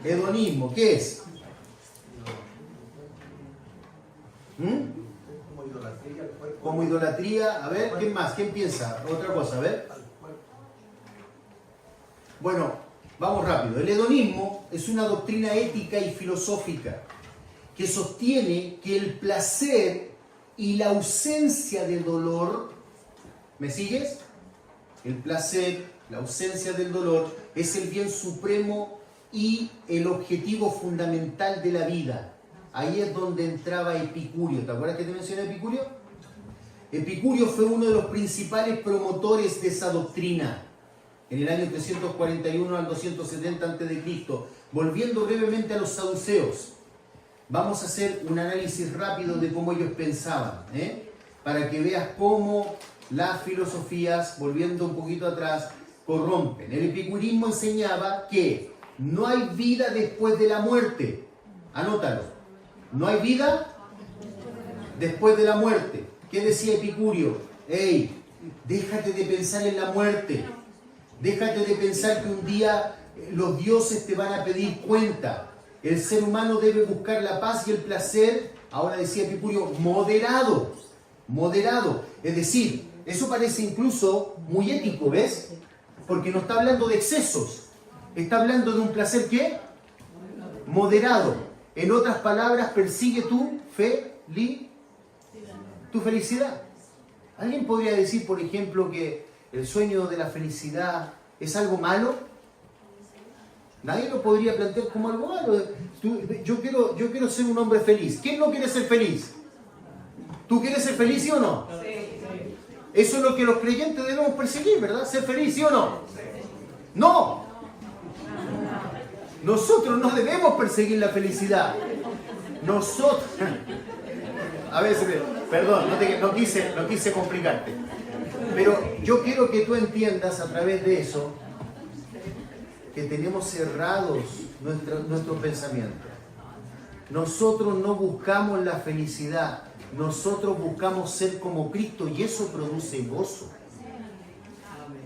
Hedonismo, ¿qué es? Como idolatría. A ver, ¿quién más? ¿Quién piensa? Otra cosa, a ver. Bueno, vamos rápido. El hedonismo es una doctrina ética y filosófica que sostiene que el placer y la ausencia del dolor, ¿me sigues? El placer, la ausencia del dolor es el bien supremo y el objetivo fundamental de la vida. Ahí es donde entraba Epicurio. ¿Te acuerdas que te mencioné Epicurio? Epicurio fue uno de los principales promotores de esa doctrina en el año 341 al 270 a.C. Volviendo brevemente a los saduceos, vamos a hacer un análisis rápido de cómo ellos pensaban, para que veas cómo las filosofías, volviendo un poquito atrás, corrompen. El epicurismo enseñaba que no hay vida después de la muerte. Anótalo. No hay vida después de la muerte. ¿Qué decía Epicurio? Hey, déjate de pensar en la muerte. Déjate de pensar que un día los dioses te van a pedir cuenta. El ser humano debe buscar la paz y el placer, ahora decía Epicurio, moderado. Moderado. Es decir, eso parece incluso muy ético, ¿ves? Porque no está hablando de excesos. Está hablando de un placer, ¿qué? Moderado. En otras palabras, persigue tu felicidad. ¿Alguien podría decir, por ejemplo, que el sueño de la felicidad es algo malo? Nadie lo podría plantear como algo malo. Yo quiero ser un hombre feliz. ¿Quién no quiere ser feliz? ¿Tú quieres ser feliz, sí o no? Sí. Eso es lo que los creyentes debemos perseguir, ¿verdad? ¿Ser feliz, sí o no? ¡No! Nosotros no debemos perseguir la felicidad. Nosotros... A veces, perdón, no quise complicarte. Pero yo quiero que tú entiendas a través de eso que tenemos cerrados nuestros pensamientos. Nosotros no buscamos la felicidad. Nosotros buscamos ser como Cristo y eso produce gozo.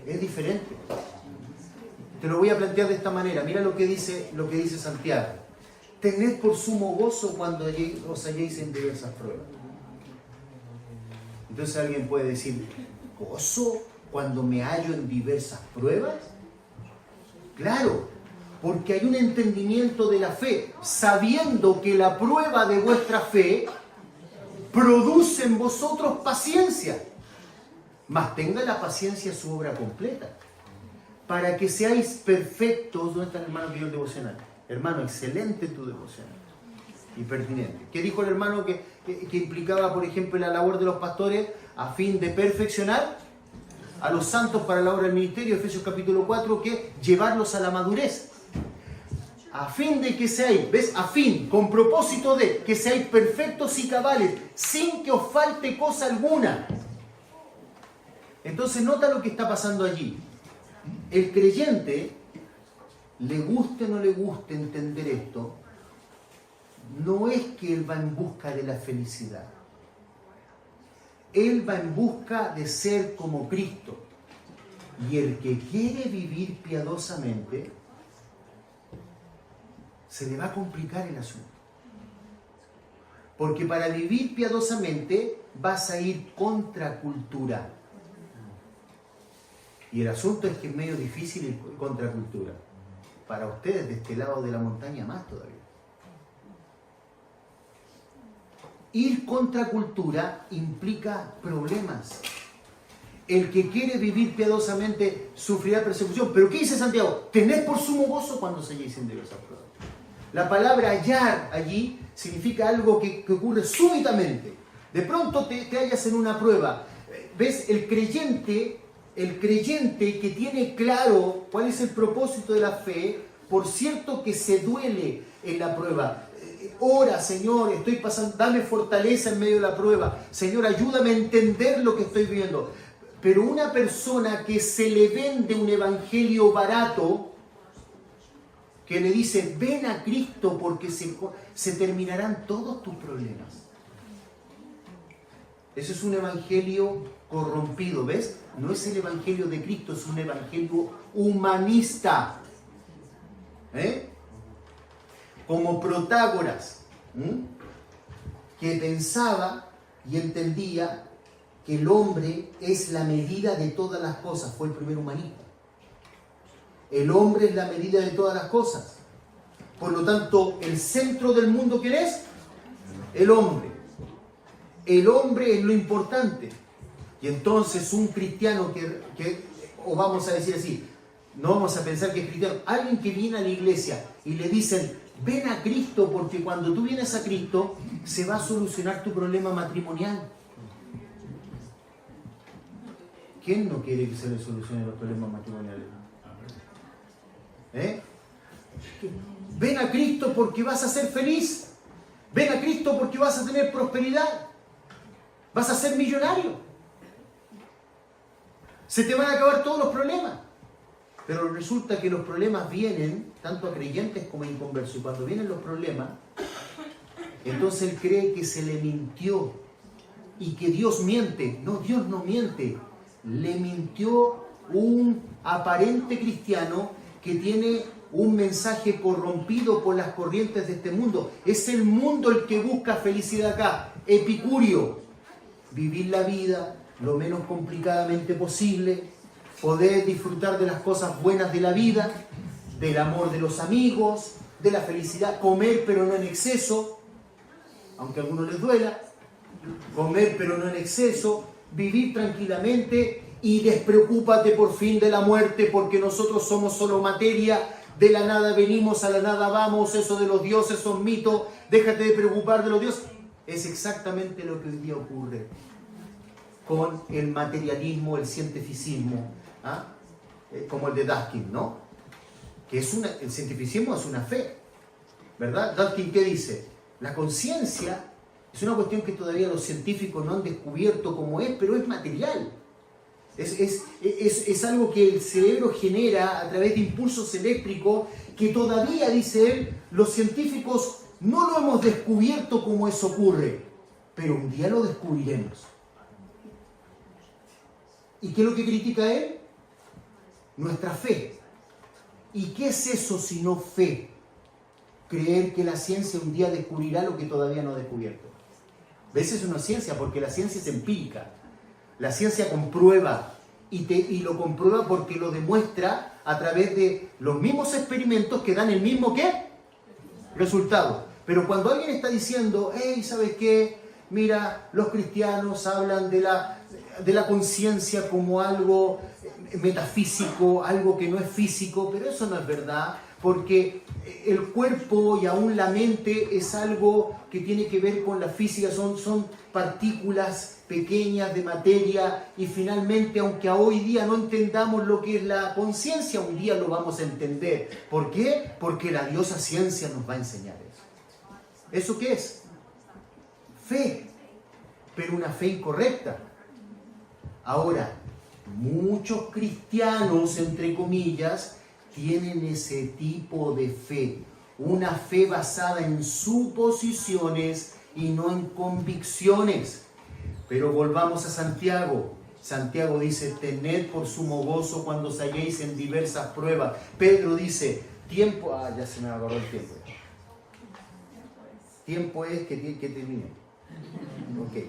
Es diferente. Te lo voy a plantear de esta manera. Mira lo que dice Santiago. Tened por sumo gozo cuando os halléis en diversas pruebas. Entonces alguien puede decir, ¿gozo cuando me hallo en diversas pruebas? Claro, porque hay un entendimiento de la fe, sabiendo que la prueba de vuestra fe produce en vosotros paciencia. Mas tenga la paciencia su obra completa, para que seáis perfectos. ¿Dónde está el hermano que dio el devocional? Hermano, excelente tu devocional y pertinente. ¿Qué dijo el hermano que implicaba, por ejemplo, la labor de los pastores a fin de perfeccionar a los santos para la obra del ministerio? Efesios capítulo 4, que llevarlos a la madurez. A fin de que seáis, ¿ves? A fin, con propósito de que seáis perfectos y cabales, sin que os falte cosa alguna. Entonces nota lo que está pasando allí. El creyente, le guste o no le guste entender esto, no es que él va en busca de la felicidad. Él va en busca de ser como Cristo. Y el que quiere vivir piadosamente, se le va a complicar el asunto. Porque para vivir piadosamente vas a ir contra cultura. Y el asunto es que es medio difícil ir contra cultura. Para ustedes de este lado de la montaña más todavía. Ir contra cultura implica problemas. El que quiere vivir piadosamente sufrirá persecución. ¿Pero qué dice Santiago? Tened por sumo gozo cuando se halléis en diversas pruebas. La palabra hallar allí significa algo que ocurre súbitamente. De pronto te hallas en una prueba. ¿Ves? El creyente que tiene claro cuál es el propósito de la fe, por cierto que se duele en la prueba. Ora, Señor, estoy pasando, dame fortaleza en medio de la prueba. Señor, ayúdame a entender lo que estoy viendo. Pero una persona que se le vende un evangelio barato, que le dice, ven a Cristo porque se terminarán todos tus problemas. Ese es un evangelio corrompido, ¿ves? No es el evangelio de Cristo, es un evangelio humanista. Como Protágoras, que pensaba y entendía que el hombre es la medida de todas las cosas. Fue el primer humanista. El hombre es la medida de todas las cosas. Por lo tanto, el centro del mundo, ¿quién es? El hombre. El hombre es lo importante. Y entonces un cristiano o vamos a decir así, no vamos a pensar que es cristiano, alguien que viene a la iglesia y le dicen, ven a Cristo porque cuando tú vienes a Cristo se va a solucionar tu problema matrimonial. ¿Quién no quiere que se le solucionen los problemas matrimoniales? Ven a Cristo porque vas a ser feliz. Ven a Cristo porque vas a tener prosperidad. Vas a ser millonario. Se te van a acabar todos los problemas. Pero resulta que los problemas vienen tanto a creyentes como a inconversos. Y cuando vienen los problemas, entonces él cree que se le mintió y que Dios miente. No, Dios no miente. Le mintió un aparente cristiano que tiene un mensaje corrompido por las corrientes de este mundo. Es el mundo el que busca felicidad acá. Epicurio. Vivir la vida lo menos complicadamente posible, poder disfrutar de las cosas buenas de la vida, del amor de los amigos, de la felicidad, comer pero no en exceso, aunque a algunos les duela, comer pero no en exceso, vivir tranquilamente y despreocúpate por fin de la muerte porque nosotros somos solo materia, de la nada venimos, a la nada vamos, eso de los dioses son mitos, déjate de preocupar de los dioses. Es exactamente lo que hoy día ocurre con el materialismo, el cientificismo, como el de Duskin, ¿no? Que el cientificismo es una fe, ¿verdad? Duskin, ¿qué dice? La conciencia es una cuestión que todavía los científicos no han descubierto cómo es, pero es material. Es algo que el cerebro genera a través de impulsos eléctricos que todavía, dice él, los científicos no lo hemos descubierto cómo eso ocurre, pero un día lo descubriremos. ¿Y qué es lo que critica él? Nuestra fe. ¿Y qué es eso si no fe? Creer que la ciencia un día descubrirá lo que todavía no ha descubierto. ¿Ves? Es una ciencia, porque la ciencia es empírica. La ciencia comprueba, y lo comprueba porque lo demuestra a través de los mismos experimentos que dan el mismo ¿qué? Resultado. Pero cuando alguien está diciendo, hey, ¿sabes qué? Mira, los cristianos hablan de la conciencia como algo metafísico, algo que no es físico, pero eso no es verdad, porque el cuerpo y aún la mente es algo que tiene que ver con la física, son partículas pequeñas de materia, y finalmente, aunque hoy día no entendamos lo que es la conciencia, un día lo vamos a entender. ¿Por qué? Porque la diosa ciencia nos va a enseñar eso. ¿Eso qué es? Fe, pero una fe incorrecta. Ahora, muchos cristianos, entre comillas, tienen ese tipo de fe, una fe basada en suposiciones y no en convicciones. Pero volvamos a Santiago. Santiago dice, tened por sumo gozo cuando os halléis en diversas pruebas. Pedro dice, tiempo... ya se me agarró el tiempo. Tiempo es que termine. Ok.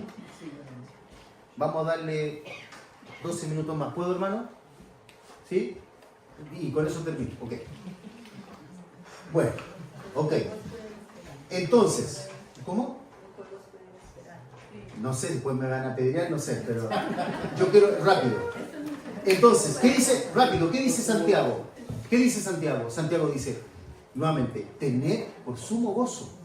Vamos a darle 12 minutos más. ¿Puedo, hermano? ¿Sí? Y con eso termino. Ok. Bueno, ok. Entonces, ¿cómo? No sé, después me van a apedrear, no sé, pero yo quiero rápido. Entonces, ¿qué dice? Rápido, ¿qué dice Santiago? ¿Qué dice Santiago? Santiago dice, nuevamente, tened por sumo gozo.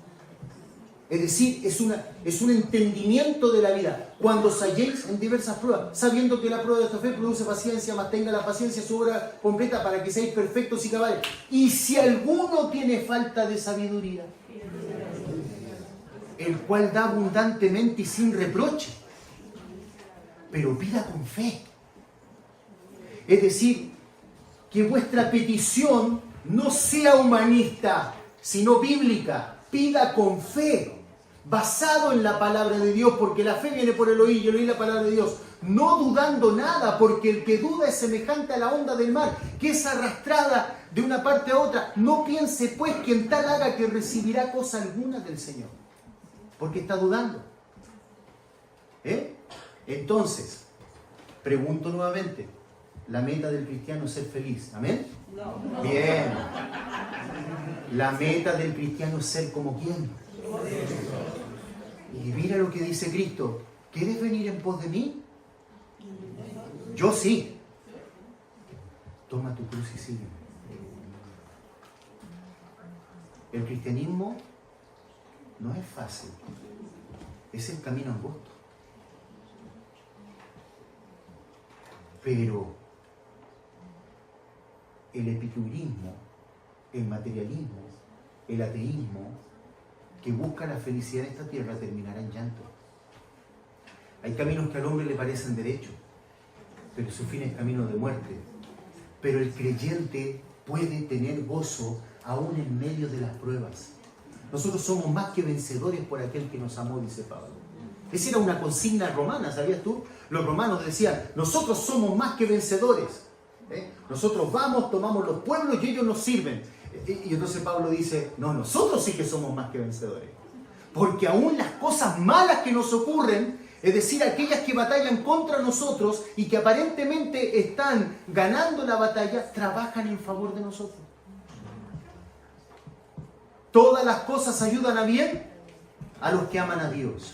Es decir, es un entendimiento de la vida. Cuando os halléis en diversas pruebas, sabiendo que la prueba de esta fe produce paciencia, más tenga la paciencia su obra completa para que seáis perfectos y cabales. Y si alguno tiene falta de sabiduría, el cual da abundantemente y sin reproche, pero pida con fe. Es decir, que vuestra petición no sea humanista, sino bíblica. Pida con fe, basado en la palabra de Dios, porque la fe viene por el oír y el oír la palabra de Dios. No dudando nada, porque el que duda es semejante a la onda del mar, que es arrastrada de una parte a otra. No piense pues quien tal haga que recibirá cosa alguna del Señor, porque está dudando. Entonces, pregunto nuevamente, ¿la meta del cristiano es ser feliz? ¿Amén? No. Bien. La meta del cristiano es ser como quién. Y mira lo que dice Cristo. ¿Quieres venir en pos de mí? Yo sí. Toma tu cruz y sígueme. El cristianismo no es fácil. Es el camino angosto. Pero el epicurismo, el materialismo, el ateísmo, que busca la felicidad en esta tierra, terminará en llanto. Hay caminos que al hombre le parecen derechos, pero su fin es camino de muerte. Pero el creyente puede tener gozo aún en medio de las pruebas. Nosotros somos más que vencedores por aquel que nos amó, dice Pablo. Esa era una consigna romana, ¿sabías tú? Los romanos decían, nosotros somos más que vencedores. Nosotros vamos, tomamos los pueblos y ellos nos sirven. Y entonces Pablo dice, no, nosotros sí que somos más que vencedores. Porque aún las cosas malas que nos ocurren, es decir, aquellas que batallan contra nosotros y que aparentemente están ganando la batalla, trabajan en favor de nosotros. Todas las cosas ayudan a bien a los que aman a Dios.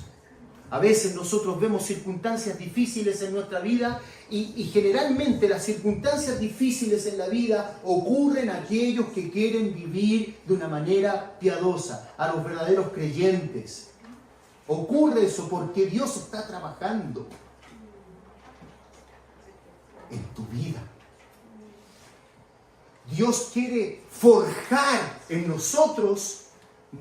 A veces nosotros vemos circunstancias difíciles en nuestra vida y generalmente las circunstancias difíciles en la vida ocurren a aquellos que quieren vivir de una manera piadosa, a los verdaderos creyentes. Ocurre eso porque Dios está trabajando en tu vida. Dios quiere forjar en nosotros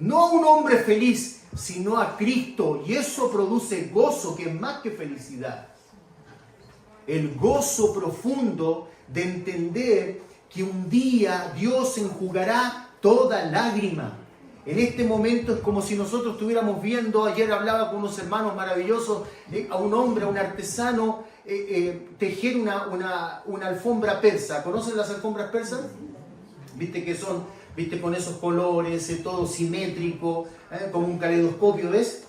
no un hombre feliz, sino a Cristo, y eso produce gozo, que es más que felicidad. El gozo profundo de entender que un día Dios enjugará toda lágrima. En este momento es como si nosotros estuviéramos viendo, ayer hablaba con unos hermanos maravillosos, a un hombre, a un artesano, tejer una alfombra persa. ¿Conocen las alfombras persas? ¿Viste que son? ¿Viste? Con esos colores, todo simétrico, como un caleidoscopio, ¿ves?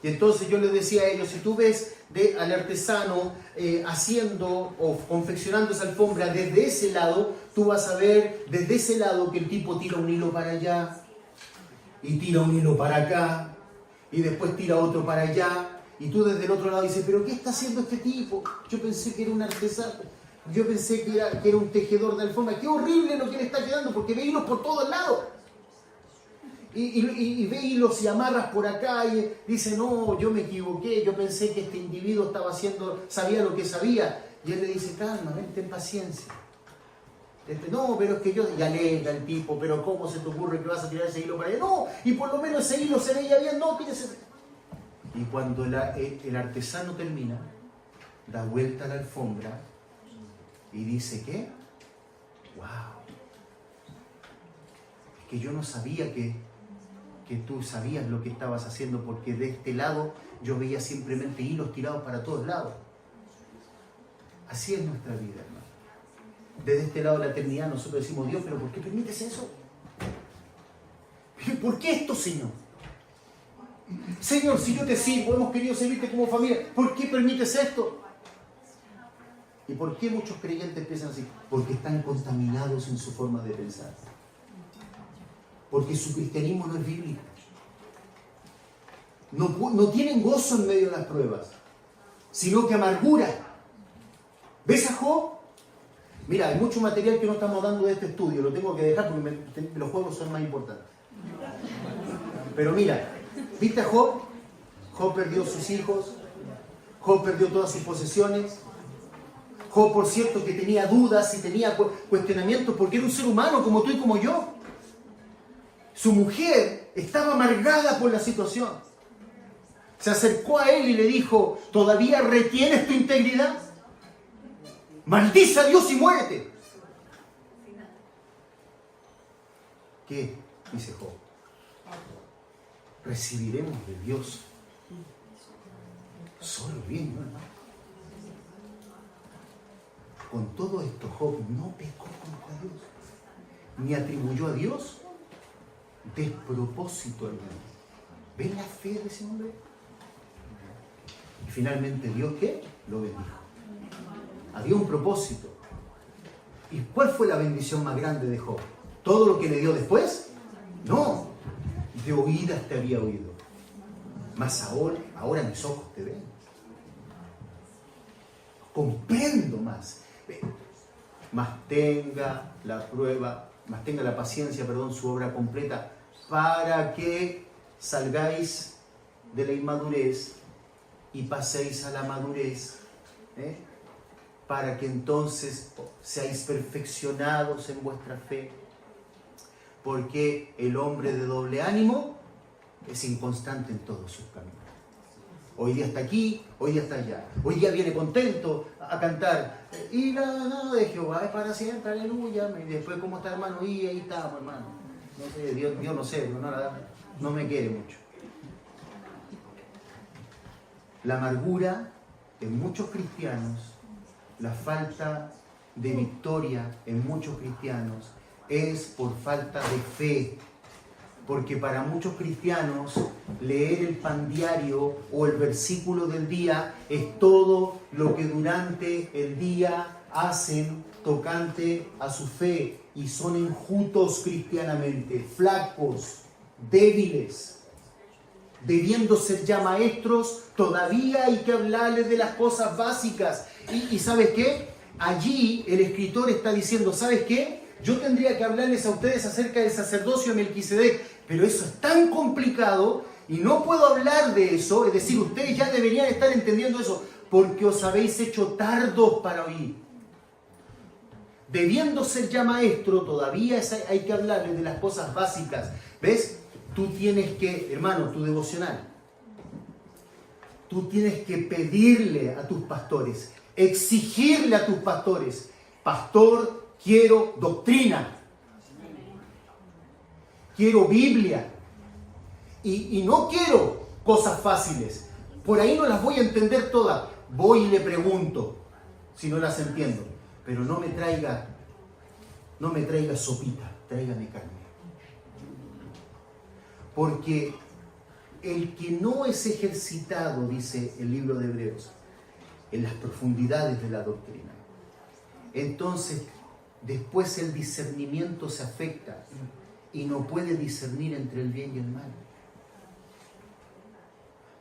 Y entonces yo les decía a ellos, si tú ves al artesano haciendo o confeccionando esa alfombra desde ese lado, tú vas a ver desde ese lado que el tipo tira un hilo para allá, y tira un hilo para acá, y después tira otro para allá, y tú desde el otro lado dices, ¿pero qué está haciendo este tipo? Yo pensé que era un artesano. Yo pensé que era un tejedor de alfombra. Qué horrible lo que le está quedando, porque ve hilos por todos lados. Y ve hilos y amarras por acá y dice, no, yo me equivoqué, yo pensé que este individuo sabía lo que sabía. Y él le dice, calma, ten paciencia. No, pero es que yo, y alega el tipo, pero ¿cómo se te ocurre que vas a tirar ese hilo para allá? No, y por lo menos ese hilo se veía bien, no, tienes ese. Y cuando el artesano termina, da vuelta a la alfombra, y dice, ¿qué? ¡Wow! Es que yo no sabía que tú sabías lo que estabas haciendo, porque de este lado yo veía simplemente hilos tirados para todos lados. Así es nuestra vida, hermano. Desde este lado de la eternidad nosotros decimos, Dios, ¿pero por qué permites eso? ¿Por qué esto, Señor? Señor, si yo te sirvo, hemos querido servirte como familia, ¿por qué permites esto? ¿Y por qué muchos creyentes piensan así? Porque están contaminados en su forma de pensar. Porque su cristianismo no es bíblico. No tienen gozo en medio de las pruebas, sino que amargura. ¿Ves a Job? Mira, hay mucho material que no estamos dando de este estudio, lo tengo que dejar porque los juegos son más importantes. Pero mira, ¿viste a Job? Job perdió sus hijos, Job perdió todas sus posesiones. Job, por cierto, que tenía dudas y tenía cuestionamientos porque era un ser humano como tú y como yo. Su mujer estaba amargada por la situación. Se acercó a él y le dijo, ¿todavía retienes tu integridad? Maldice a Dios y muérete. ¿Qué? Dice Job. Recibiremos de Dios solo bien, ¿no, hermano? Con todo esto, Job no pecó contra Dios, ni atribuyó a Dios despropósito alguno. ¿Ven la fe de ese hombre? Y finalmente, ¿Dios qué? Lo bendijo. Había un propósito. ¿Y cuál fue la bendición más grande de Job? ¿Todo lo que le dio después? No. De oídas te había oído. Mas ahora mis ojos te ven. Comprendo más. Mas tenga la prueba, más tenga la paciencia, su obra completa, para que salgáis de la inmadurez y paséis a la madurez, para que entonces seáis perfeccionados en vuestra fe, porque el hombre de doble ánimo es inconstante en todos sus caminos. Hoy día está aquí, hoy día está allá. Hoy día viene contento a cantar. Y la de Jehová es para siempre, aleluya. Y después, ¿cómo está, hermano? Y ahí estamos, hermano. No sé, Dios no sé, no me quiere mucho. La amargura en muchos cristianos, la falta de victoria en muchos cristianos es por falta de fe. Porque para muchos cristianos leer el pan diario o el versículo del día es todo lo que durante el día hacen tocante a su fe, y son enjutos cristianamente, flacos, débiles. Debiendo ser ya maestros, todavía hay que hablarles de las cosas básicas. Y ¿sabes qué? Allí el escritor está diciendo, ¿sabes qué? Yo tendría que hablarles a ustedes acerca del sacerdocio de Melquisedec, pero eso es tan complicado y no puedo hablar de eso. Es decir, ustedes ya deberían estar entendiendo eso, porque os habéis hecho tardos para oír. Debiendo ser ya maestro, todavía hay que hablarles de las cosas básicas. ¿Ves? Tú tienes que, hermano, tu devocional, tú tienes que pedirle a tus pastores, exigirle a tus pastores, pastor, quiero doctrina, quiero Biblia, y no quiero cosas fáciles. Por ahí no las voy a entender todas, voy y le pregunto si no las entiendo, pero no me traiga sopita, tráigame carne. Porque el que no es ejercitado, dice el libro de Hebreos, en las profundidades de la doctrina, entonces después el discernimiento se afecta y no puede discernir entre el bien y el mal.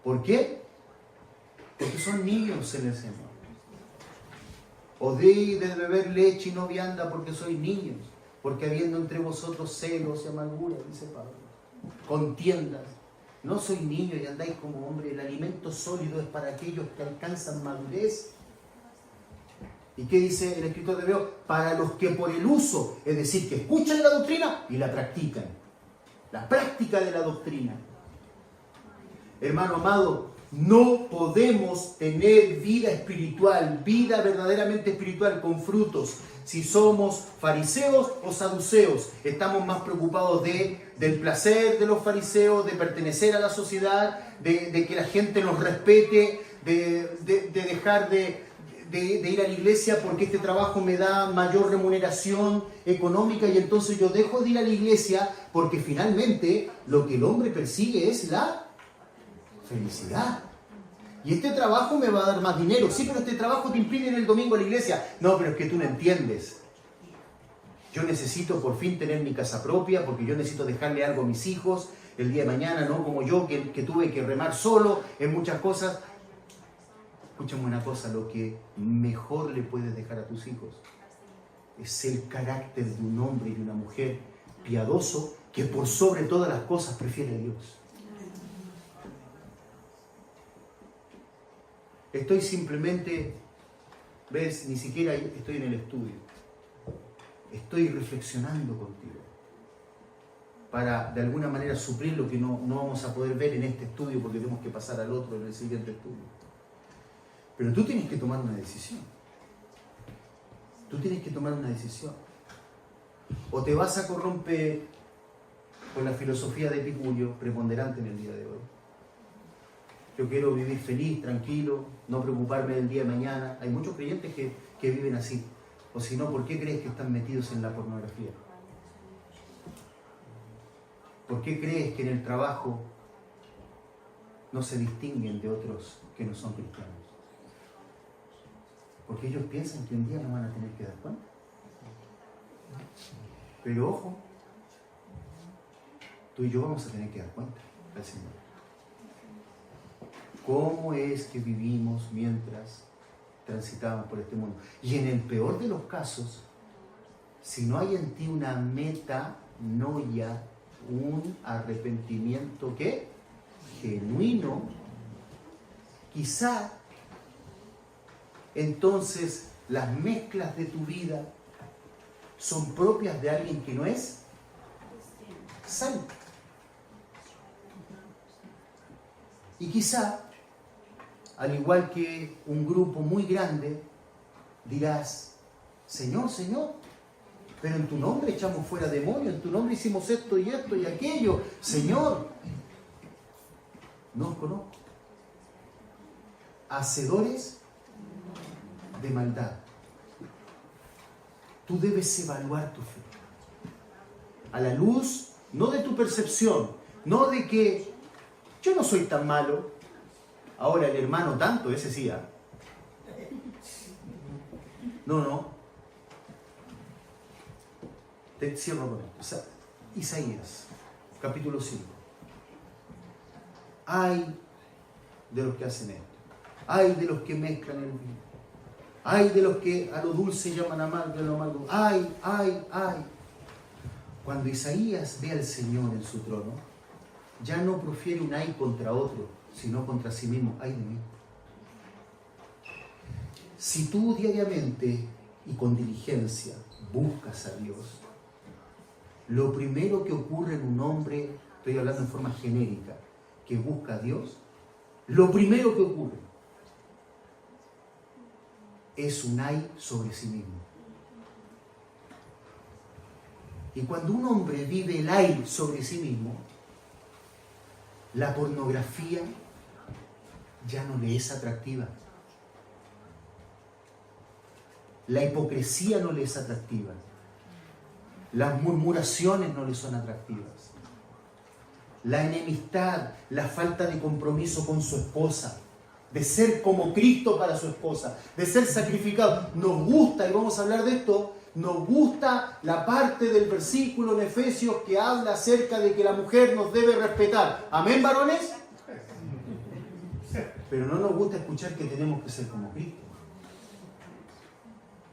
¿Por qué? Porque son niños en el Señor. Odéis de beber leche y no vianda porque sois niños, porque habiendo entre vosotros celos y amargura, dice Pablo, contiendas. No sois niños y andáis como hombres. El alimento sólido es para aquellos que alcanzan madurez. ¿Y qué dice el escritor de Hebreos? Para los que por el uso, es decir, que escuchan la doctrina y la practican. La práctica de la doctrina. Hermano amado, no podemos tener vida espiritual, vida verdaderamente espiritual con frutos, si somos fariseos o saduceos. Estamos más preocupados del placer de los fariseos, de pertenecer a la sociedad, de que la gente nos respete, de dejar de ir a la iglesia porque este trabajo me da mayor remuneración económica, y entonces yo dejo de ir a la iglesia porque finalmente lo que el hombre persigue es la Felicidad. Y este trabajo me va a dar más dinero. Sí, pero este trabajo te impide ir el domingo a la iglesia. No, pero es que tú no entiendes. Yo necesito por fin tener mi casa propia porque yo necesito dejarle algo a mis hijos el día de mañana, no como yo que tuve que remar solo en muchas cosas. Escúchame una cosa, lo que mejor le puedes dejar a tus hijos es el carácter de un hombre y de una mujer piadoso que por sobre todas las cosas prefiere a Dios. Estoy simplemente, ves, ni siquiera estoy en el estudio. Estoy reflexionando contigo para de alguna manera suplir lo que no vamos a poder ver en este estudio porque tenemos que pasar al otro en el siguiente estudio. Pero tú tienes que tomar una decisión. Tú tienes que tomar una decisión. O te vas a corromper con la filosofía de Epicurio, preponderante en el día de hoy. Yo quiero vivir feliz, tranquilo, no preocuparme del día de mañana. Hay muchos creyentes que viven así. O si no, ¿por qué crees que están metidos en la pornografía? ¿Por qué crees que en el trabajo no se distinguen de otros que no son cristianos? Porque ellos piensan que un día no van a tener que dar cuenta. Pero ojo, tú y yo vamos a tener que dar cuenta al Señor. ¿Cómo es que vivimos mientras transitamos por este mundo? Y en el peor de los casos, si no hay en ti una metanoia, un arrepentimiento ¿qué? Genuino, quizá entonces las mezclas de tu vida son propias de alguien que no es santo. Y quizá, al igual que un grupo muy grande, dirás, Señor, Señor, pero en tu nombre echamos fuera demonios, en tu nombre hicimos esto y aquello. Señor, no os conozco. Hacedores de maldad. Tú debes evaluar tu fe. A la luz, no de tu percepción, no de que yo no soy tan malo. Ahora el hermano tanto, ese sí. No. Te cierro con esto. Isaías, capítulo 5. Ay de los que hacen esto. Ay de los que mezclan el vino. Ay de los que a lo dulce llaman amargo y a lo amargo. Ay. Cuando Isaías ve al Señor en su trono, ya no profiere un ay contra otro, sino contra sí mismo. Ay de mí. Si tú diariamente y con diligencia buscas a Dios, lo primero que ocurre en un hombre, estoy hablando en forma genérica, que busca a Dios, lo primero que ocurre es un ay sobre sí mismo. Y cuando un hombre vive el ay sobre sí mismo, la pornografía ya no le es atractiva. La hipocresía no le es atractiva. Las murmuraciones no le son atractivas. La enemistad, la falta de compromiso con su esposa, de ser como Cristo para su esposa, de ser sacrificado. Nos gusta, y vamos a hablar de esto, nos gusta la parte del versículo en Efesios que habla acerca de que la mujer nos debe respetar. ¿Amén, varones? Pero no nos gusta escuchar que tenemos que ser como Cristo.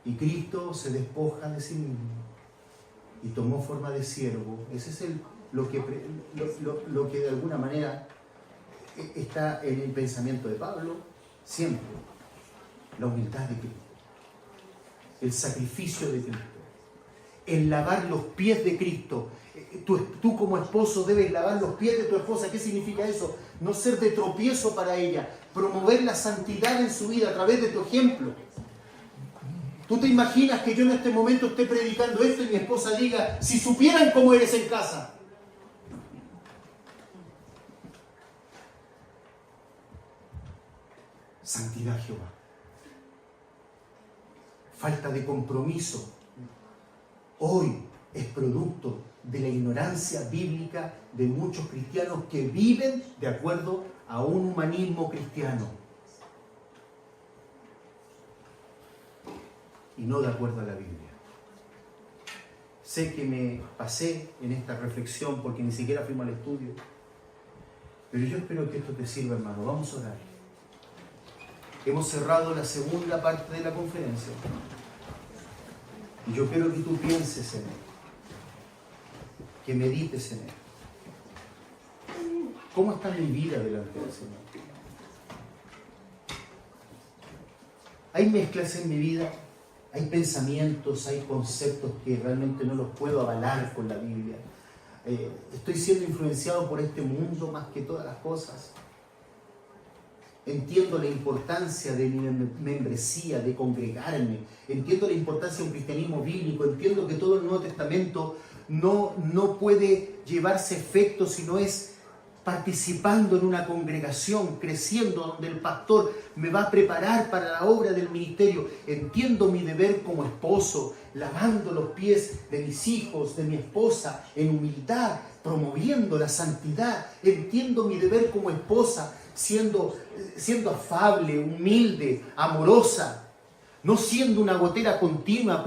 Y Cristo se despoja de sí mismo y tomó forma de siervo. Ese es lo que de alguna manera está en el pensamiento de Pablo siempre. La humildad de Cristo, el sacrificio de Cristo, el lavar los pies de Cristo. Tú como esposo debes lavar los pies de tu esposa. ¿Qué significa eso? No ser de tropiezo para ella, promover la santidad en su vida a través de tu ejemplo. ¿Tú te imaginas que yo en este momento esté predicando esto y mi esposa diga, si supieran cómo eres en casa? Santidad, Jehová. Falta de compromiso. Hoy es producto de la ignorancia bíblica de muchos cristianos que viven de acuerdo a un humanismo cristiano y no de acuerdo a la Biblia. Sé que me pasé en esta reflexión porque ni siquiera fuimos al estudio, pero yo espero que esto te sirva, hermano. Vamos a orar. Hemos cerrado la segunda parte de la conferencia y yo quiero que tú pienses en él, que medites en él. ¿Cómo está mi vida delante del Señor? Hay mezclas en mi vida, hay pensamientos, hay conceptos que realmente no los puedo avalar con la Biblia. Estoy siendo influenciado por este mundo más que todas las cosas. Entiendo la importancia de mi membresía, de congregarme. Entiendo la importancia de un cristianismo bíblico. Entiendo que todo el Nuevo Testamento no puede llevarse a efecto si no es participando en una congregación, creciendo, donde el pastor me va a preparar para la obra del ministerio. Entiendo mi deber como esposo, lavando los pies de mis hijos, de mi esposa, en humildad, promoviendo la santidad. Entiendo mi deber como esposa, siendo afable, humilde, amorosa, no siendo una gotera continua,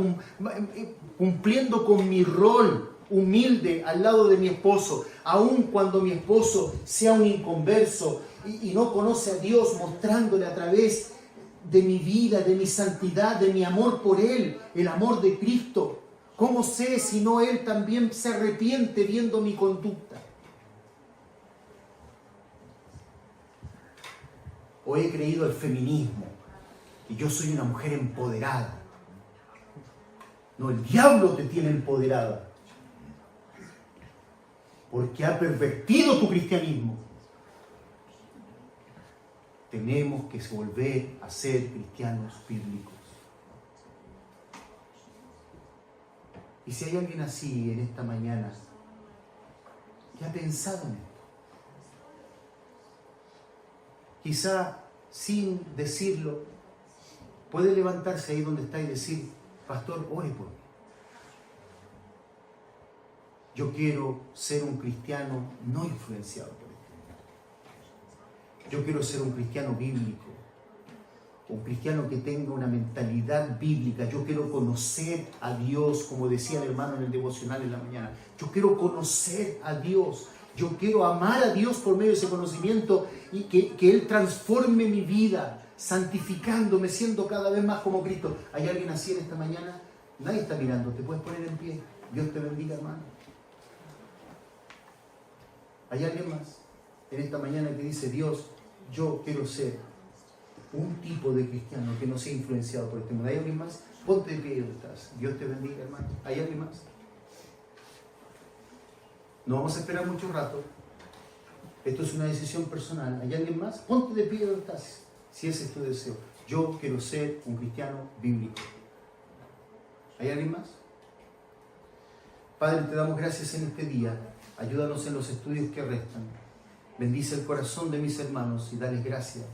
cumpliendo con mi rol humilde al lado de mi esposo, aun cuando mi esposo sea un inconverso y no conoce a Dios, mostrándole a través de mi vida, de mi santidad, de mi amor por Él, el amor de Cristo. ¿Cómo sé si no Él también se arrepiente viendo mi conducta? O he creído el feminismo y yo soy una mujer empoderada. No, el diablo te tiene empoderada, porque ha pervertido tu cristianismo. Tenemos que volver a ser cristianos bíblicos. Y si hay alguien así en esta mañana que ha pensado en esto, quizá sin decirlo, puede levantarse ahí donde está y decir: pastor, ore por mí. Yo quiero ser un cristiano no influenciado por esto. Yo quiero ser un cristiano bíblico, un cristiano que tenga una mentalidad bíblica. Yo quiero conocer a Dios, como decía el hermano en el devocional en la mañana. Yo quiero conocer a Dios. Yo quiero amar a Dios por medio de ese conocimiento y que Él transforme mi vida, santificándome, siendo cada vez más como Cristo. ¿Hay alguien así en esta mañana? Nadie está mirando, te puedes poner en pie. Dios te bendiga, hermano. ¿Hay alguien más en esta mañana que dice: Dios, yo quiero ser un tipo de cristiano que no sea influenciado por este mundo? ¿Hay alguien más? Ponte de pie donde estás. Dios te bendiga, hermano. ¿Hay alguien más? No vamos a esperar mucho rato. Esto es una decisión personal. ¿Hay alguien más? Ponte de pie donde estás, si ese es tu deseo. Yo quiero ser un cristiano bíblico. ¿Hay alguien más? Padre, te damos gracias en este día. Ayúdanos en los estudios que restan. Bendice el corazón de mis hermanos y dales gracias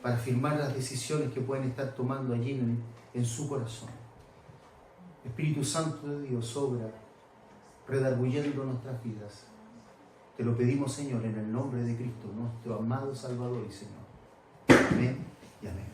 para firmar las decisiones que pueden estar tomando allí en su corazón. Espíritu Santo de Dios, obra redarguyendo nuestras vidas. Te lo pedimos, Señor, en el nombre de Cristo, nuestro amado Salvador y Señor. Amén y amén.